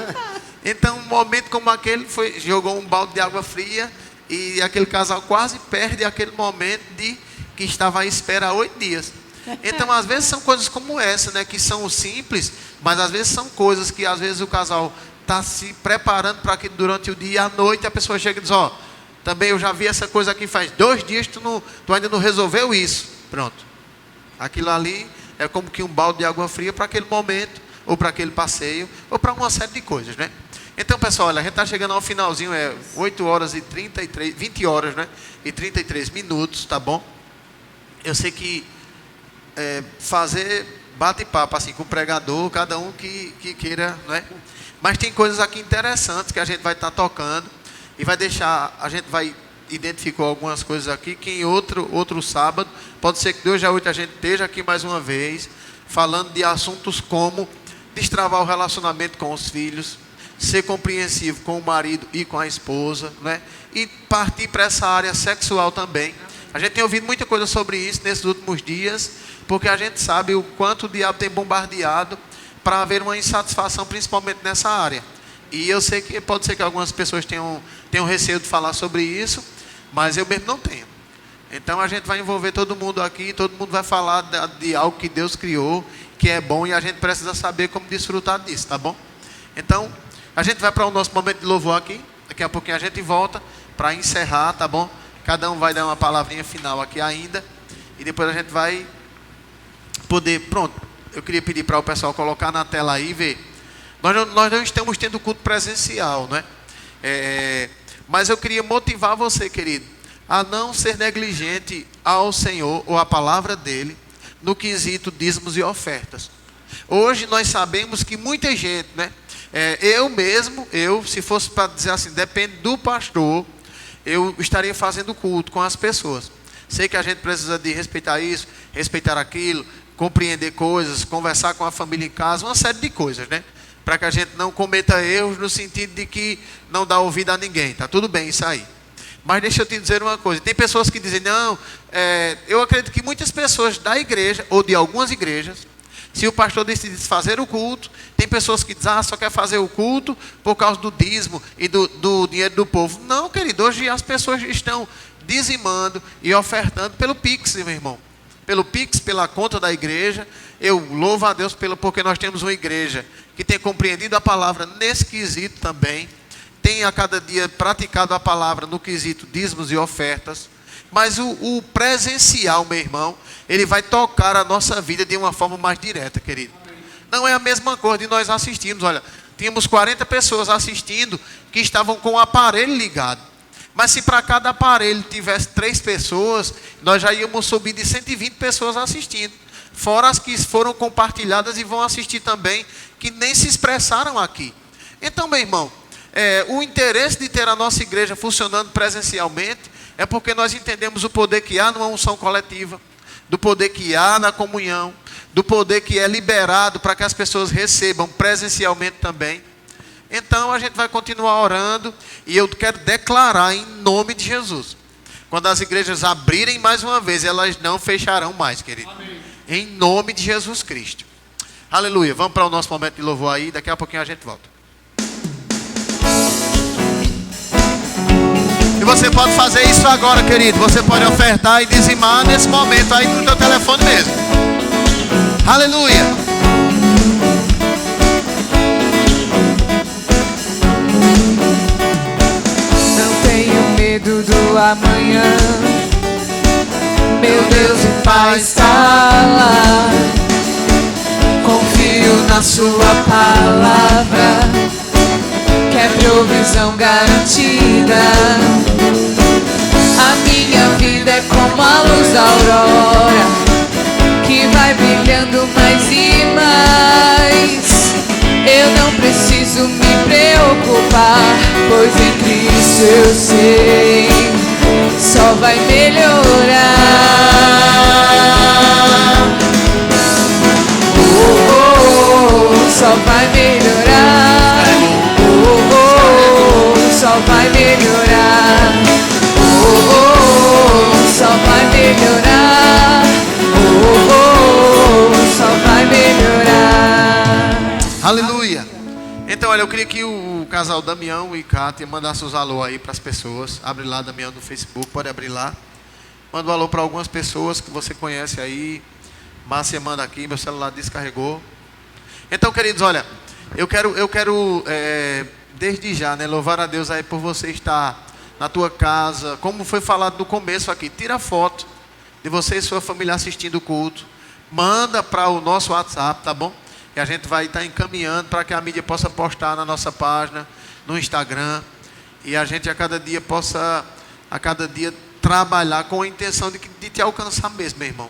Então, um momento como aquele, jogou um balde de água fria, e aquele casal quase perde aquele momento que estava à espera há 8 dias. Então, às vezes são coisas como essa, né, que são simples, mas às vezes são coisas que às vezes o casal está se preparando para que durante o dia e à noite a pessoa chega e diz, também eu já vi essa coisa aqui faz 2 dias, tu ainda não resolveu isso. Pronto. Aquilo ali é como que um balde de água fria para aquele momento, ou para aquele passeio, ou para uma série de coisas, né? Então, pessoal, olha, a gente está chegando ao finalzinho, 8 horas e 33, 20 horas, né? E 33 minutos, tá bom? Eu sei que fazer bate-papo assim com o pregador, cada um que queira, né? Mas tem coisas aqui interessantes que a gente vai estar tocando e vai deixar, a gente vai identificar algumas coisas aqui que em outro sábado, pode ser que de hoje a 8 a gente esteja aqui mais uma vez, falando de assuntos como destravar o relacionamento com os filhos, ser compreensivo com o marido e com a esposa, né? E partir para essa área sexual também. A gente tem ouvido muita coisa sobre isso nesses últimos dias, porque a gente sabe o quanto o diabo tem bombardeado para haver uma insatisfação, principalmente nessa área. E eu sei que pode ser que algumas pessoas tenham receio de falar sobre isso, mas eu mesmo não tenho. Então a gente vai envolver todo mundo aqui, todo mundo vai falar de algo que Deus criou, que é bom, e a gente precisa saber como desfrutar disso, tá bom? Então, a gente vai para o nosso momento de louvor aqui, daqui a pouquinho a gente volta para encerrar, tá bom? Cada um vai dar uma palavrinha final aqui ainda, e depois a gente vai poder, pronto, eu queria pedir para o pessoal colocar na tela aí, ver. Nós não estamos tendo culto presencial, né? Mas eu queria motivar você, querido, a não ser negligente ao Senhor ou à palavra dele no quesito dízimos e ofertas. Hoje nós sabemos que muita gente, né? Eu, se fosse para dizer assim, depende do pastor, eu estaria fazendo culto com as pessoas. Sei que a gente precisa de respeitar isso, respeitar aquilo, compreender coisas, conversar com a família em casa, uma série de coisas, né? Para que a gente não cometa erros no sentido de que não dá ouvido a ninguém, tá tudo bem isso aí. Mas deixa eu te dizer uma coisa, tem pessoas que dizem, não, eu acredito que muitas pessoas da igreja, ou de algumas igrejas, se o pastor decidisse fazer o culto, tem pessoas que dizem, só quer fazer o culto por causa do dízimo e do dinheiro do povo. Não, querido, hoje as pessoas estão dizimando e ofertando pelo Pix, meu irmão. Pelo Pix, pela conta da igreja. Eu louvo a Deus porque nós temos uma igreja que tem compreendido a palavra nesse quesito também. Tem a cada dia praticado a palavra no quesito dízimos e ofertas. Mas o presencial, meu irmão, ele vai tocar a nossa vida de uma forma mais direta, querido. Não é a mesma coisa de nós assistirmos. Olha, tínhamos 40 pessoas assistindo que estavam com o aparelho ligado. Mas se para cada aparelho tivesse 3 pessoas, nós já íamos subir de 120 pessoas assistindo. Fora as que foram compartilhadas e vão assistir também, que nem se expressaram aqui. Então, meu irmão, o interesse de ter a nossa igreja funcionando presencialmente é porque nós entendemos o poder que há numa unção coletiva. do poder que há na comunhão, do poder que é liberado para que as pessoas recebam presencialmente também. Então a gente vai continuar orando e eu quero declarar em nome de Jesus. Quando as igrejas abrirem mais uma vez, elas não fecharão mais, querido. Amém. Em nome de Jesus Cristo. Aleluia. Vamos para o nosso momento de louvor aí, daqui a pouquinho a gente volta. E você pode fazer isso agora, querido. Você pode ofertar e dizimar nesse momento aí no seu telefone mesmo. Aleluia.
Não tenho medo do amanhã. Meu Deus, o Pai está lá. Confio na sua palavra, que é provisão garantida. A minha vida é como a luz da aurora, que vai brilhando mais e mais. Eu não preciso me preocupar, pois em Cristo eu sei, só vai melhorar. Só vai melhorar. Só vai melhorar. Só vai melhorar. Só vai melhorar.
Aleluia. Então, olha, eu queria que o casal Damião e Kátia mandassem os alô aí para as pessoas. Abre lá, Damião, no Facebook, pode abrir lá. Manda um alô para algumas pessoas que você conhece aí. Márcia manda aqui, meu celular descarregou. Então, queridos, olha, eu quero desde já, né, louvar a Deus aí por você estar na tua casa, como foi falado no começo aqui. Tira foto de você e sua família assistindo o culto, manda para o nosso WhatsApp, tá bom? E a gente vai estar encaminhando para que a mídia possa postar na nossa página, no Instagram, e a gente a cada dia possa, trabalhar com a intenção de te alcançar mesmo, meu irmão.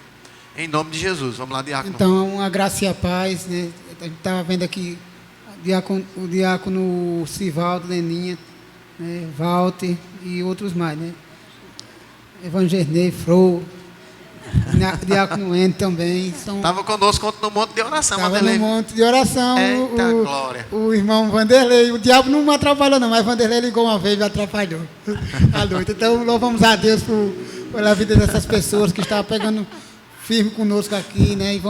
Em nome de Jesus. Vamos lá, diácono.
Então, a graça e a paz, né? A gente estava vendo aqui o diácono Sivaldo, Leninha, né? Walter e outros mais, né? Evangelnei, Fro, diácono N também.
Estava conosco no monte de oração,
Estava
Vanderlei.
no monte de oração.
Eita, glória.
O irmão Vanderlei, o diabo não me atrapalhou não, mas Vanderlei ligou uma vez e me atrapalhou à noite. Então, louvamos a Deus pela vida dessas pessoas que estavam pegando firme conosco aqui, né? E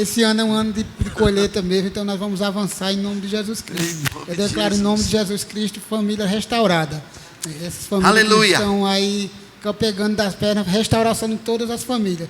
esse ano é um ano de colheita mesmo, então nós vamos avançar em nome de Jesus Cristo. Eu declaro em nome de Jesus Cristo, família restaurada. Essas famílias
Aleluia.
que estão aí pegando das pernas, restauração em todas as famílias,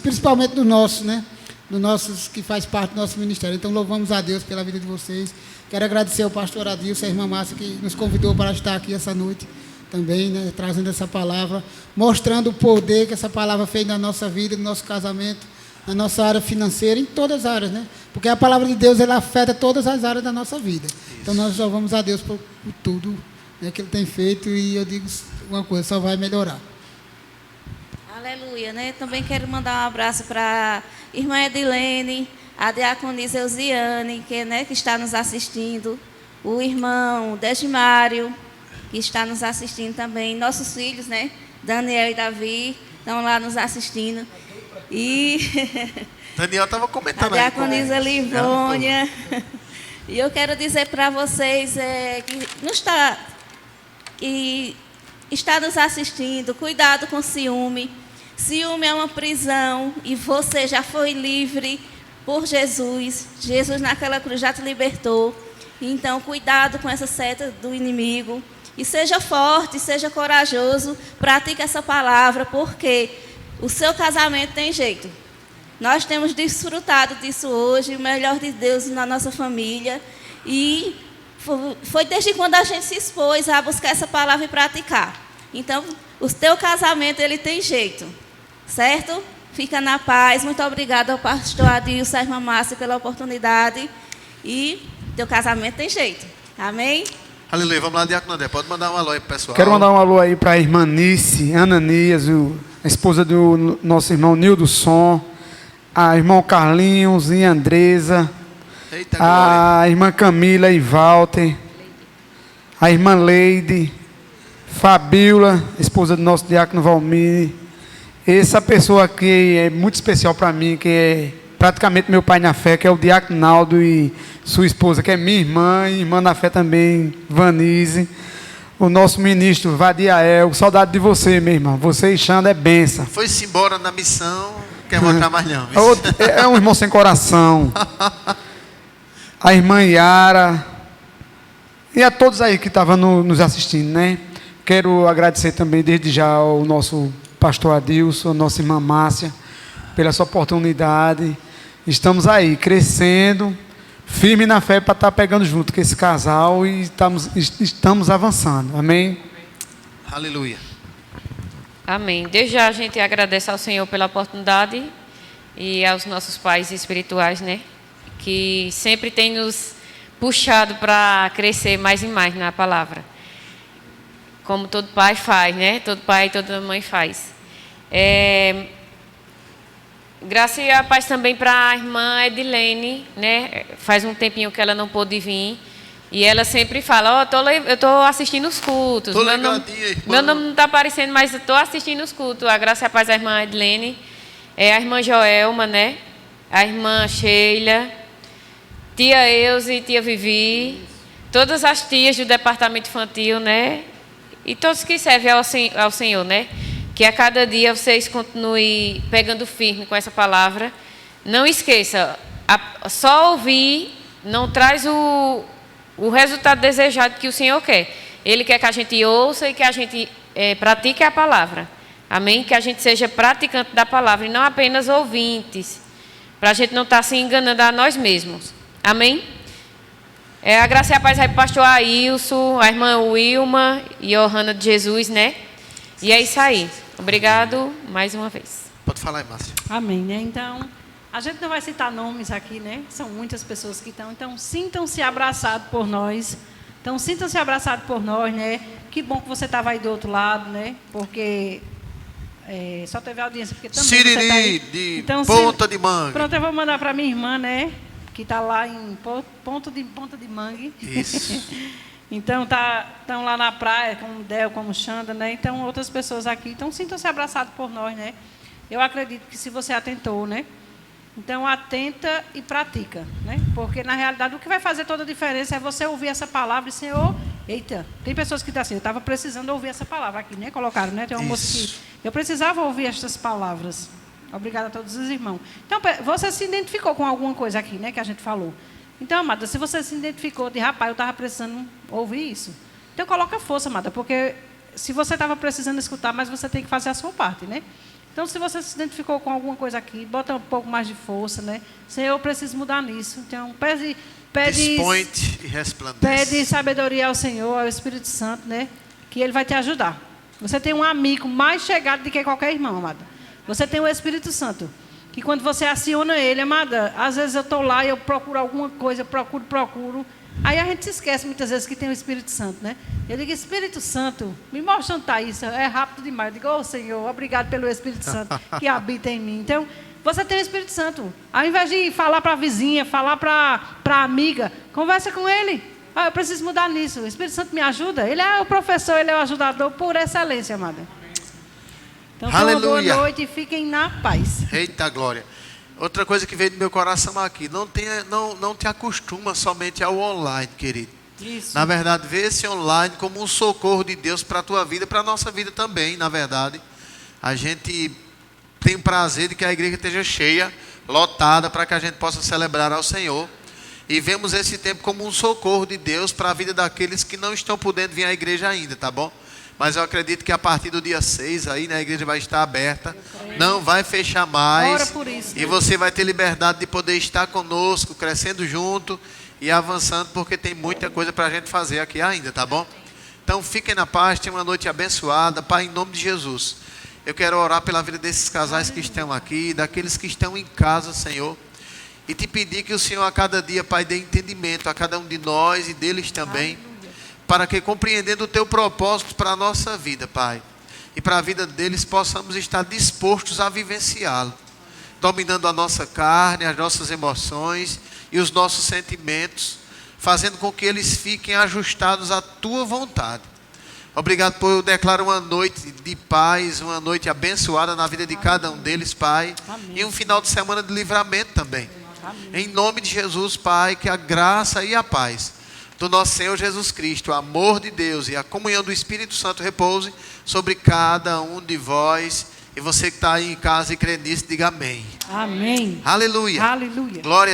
principalmente do nosso, né? Do nossos que faz parte do nosso ministério. Então louvamos a Deus pela vida de vocês. Quero agradecer ao pastor Adilson e a irmã Márcia que nos convidou para estar aqui essa noite também, né, trazendo essa palavra, mostrando o poder que essa palavra fez na nossa vida, no nosso casamento, na nossa área financeira, em todas as áreas, né? Porque a palavra de Deus, ela afeta todas as áreas da nossa vida. Isso. Então nós louvamos a Deus por tudo, né, que Ele tem feito, e eu digo uma coisa, só vai melhorar.
Aleluia, né? Também quero mandar um abraço para a irmã Edilene, a diaconisa Eusiane, que está nos assistindo, o irmão Desmário, que está nos assistindo também, nossos filhos, né? Daniel e Davi, estão lá nos assistindo. E
Daniel estava comentando
a diaconisa Livônia. E eu quero dizer para vocês que está nos assistindo, cuidado com ciúme. Ciúme é uma prisão e você já foi livre por Jesus. Jesus naquela cruz já te libertou. Então, cuidado com essa seta do inimigo. E seja forte, seja corajoso, pratique essa palavra, porque o seu casamento tem jeito. Nós temos desfrutado disso hoje, o melhor de Deus na nossa família. E foi desde quando a gente se expôs a buscar essa palavra e praticar. Então, o teu casamento, ele tem jeito, certo? Fica na paz. Muito obrigada ao pastor Adilson e à irmã Márcia pela oportunidade. E teu casamento tem jeito. Amém?
Aleluia. Vamos lá, diácono André. Pode mandar um alô aí pro pessoal.
Quero mandar um alô aí para a irmã Nice, Ananias, a esposa do nosso irmão Nildo Som, a irmão Carlinhos e Andresa,
Eita,
a irmã Camila e Walter, a irmã Leide, Fabíola, esposa do nosso diácono Valmir, Essa pessoa aqui é muito especial para mim, que é praticamente meu pai na fé, que é o Diácono Naldo, e sua esposa, que é minha irmã na fé também, Vanise. O nosso ministro, Vadiael, saudade de você, minha irmã. Você e Xanda é benção.
Foi-se embora na missão, quer voltar mais não.
É um irmão sem coração. A irmã Yara. E a todos aí que estavam nos assistindo, né? Quero agradecer também desde já ao nosso pastor Adilson, a nossa irmã Márcia, pela sua oportunidade. Estamos aí, crescendo, firme na fé para estar pegando junto com esse casal e estamos avançando. Amém?
Aleluia.
Amém. Desde já a gente agradece ao Senhor pela oportunidade e aos nossos pais espirituais, né? Que sempre tem nos puxado para crescer mais e mais na palavra. Como todo pai faz, né? Todo pai e toda mãe faz. Graça e a paz também para a irmã Edilene, né? Faz um tempinho que ela não pôde vir. E ela sempre fala, eu estou assistindo os cultos. Meu nome não está aparecendo, mas eu estou assistindo os cultos. A graça e a paz da irmã Edilene, a irmã Joelma, né? A irmã Sheila, tia Euze e tia Vivi, todas as tias do departamento infantil, né? E todos que servem ao Senhor, né? Que a cada dia vocês continuem pegando firme com essa palavra. Não esqueça, só ouvir não traz o resultado desejado que o Senhor quer. Ele quer que a gente ouça e que a gente pratique a palavra. Amém? Que a gente seja praticante da palavra e não apenas ouvintes. Para a gente não estar se enganando a nós mesmos. Amém? A graça e a paz aí para o pastor Ailson, a irmã Wilma e Johanna de Jesus, né? E é isso aí. Obrigado mais uma vez.
Pode falar aí, Márcia.
Amém, né? Então, a gente não vai citar nomes aqui, né? São muitas pessoas que estão. Então, sintam-se abraçados por nós. Então, sintam-se abraçados por nós, né? Que bom que você estava aí do outro lado, né? Porque só teve audiência. Porque também
Siriri,
você tá aí.
de
então,
Ponta de Mangue.
Pronto, eu vou mandar para minha irmã, né? Que está lá em Ponta de Mangue.
Isso.
Então, estão lá na praia, como Del, como Xanda, né? Então, outras pessoas aqui. Então, sintam-se abraçados por nós, né? Eu acredito que se você atentou, né? Então, atenta e pratica, né? Porque, na realidade, o que vai fazer toda a diferença é você ouvir essa palavra e, Senhor, eita, tem pessoas que estão assim, eu estava precisando ouvir essa palavra aqui, né? Colocaram, né? Tem uma moça que eu precisava ouvir estas palavras. Obrigada a todos os irmãos. Então, você se identificou com alguma coisa aqui, né? Que a gente falou. Então, amada, se você se identificou de, rapaz, eu estava precisando ouvir isso. Então, coloca força, amada, porque se você estava precisando escutar, mas você tem que fazer a sua parte, né? Então, se você se identificou com alguma coisa aqui, bota um pouco mais de força, né? Senhor, eu preciso mudar nisso. Então,
Desponte e resplandece.
Pede sabedoria ao Senhor, ao Espírito Santo, né? Que Ele vai te ajudar. Você tem um amigo mais chegado do que qualquer irmão, amada. Você tem o Espírito Santo. Que quando você aciona ele, amada, às vezes eu estou lá e eu procuro alguma coisa, eu procuro. Aí a gente se esquece muitas vezes que tem o Espírito Santo, né? Eu digo, Espírito Santo, me mostra onde está isso, é rápido demais. Eu digo, Senhor, obrigado pelo Espírito Santo que habita em mim. Então, você tem o Espírito Santo. Ao invés de falar para a vizinha, falar para a amiga, conversa com ele. Eu preciso mudar nisso. O Espírito Santo me ajuda. Ele é o professor, ele é o ajudador por excelência, amada. Então, tenham uma boa noite e fiquem na paz.
Eita glória. Outra coisa que veio do meu coração aqui, não te acostuma somente ao online, querido.
Isso.
Na verdade, vê esse online como um socorro de Deus para a tua vida e para a nossa vida também, na verdade. A gente tem o prazer de que a igreja esteja cheia, lotada, para que a gente possa celebrar ao Senhor. E vemos esse tempo como um socorro de Deus para a vida daqueles que não estão podendo vir à igreja ainda, tá bom? Mas eu acredito que a partir do dia 6 aí, né, a igreja vai estar aberta, não vai fechar mais.
Ora por isso,
e você vai ter liberdade de poder estar conosco, crescendo junto e avançando, porque tem muita coisa para a gente fazer aqui ainda, tá bom? Então fiquem na paz, tenham uma noite abençoada, Pai, em nome de Jesus. Eu quero orar pela vida desses casais que estão aqui, daqueles que estão em casa, Senhor. E te pedir que o Senhor a cada dia, Pai, dê entendimento a cada um de nós e deles também. Para que, compreendendo o teu propósito para a nossa vida, Pai, e para a vida deles, possamos estar dispostos a vivenciá-lo, dominando a nossa carne, as nossas emoções e os nossos sentimentos, fazendo com que eles fiquem ajustados à tua vontade. Obrigado por eu declarar uma noite de paz, uma noite abençoada na vida de cada um deles, Pai.
Amém.
E um final de semana de livramento também.
Amém.
Em nome de Jesus, Pai, que a graça e a paz do nosso Senhor Jesus Cristo, o amor de Deus e a comunhão do Espírito Santo repouse sobre cada um de vós. E você que está aí em casa e crê nisso, diga amém.
Amém.
Aleluia.
Aleluia.
Glória a Deus.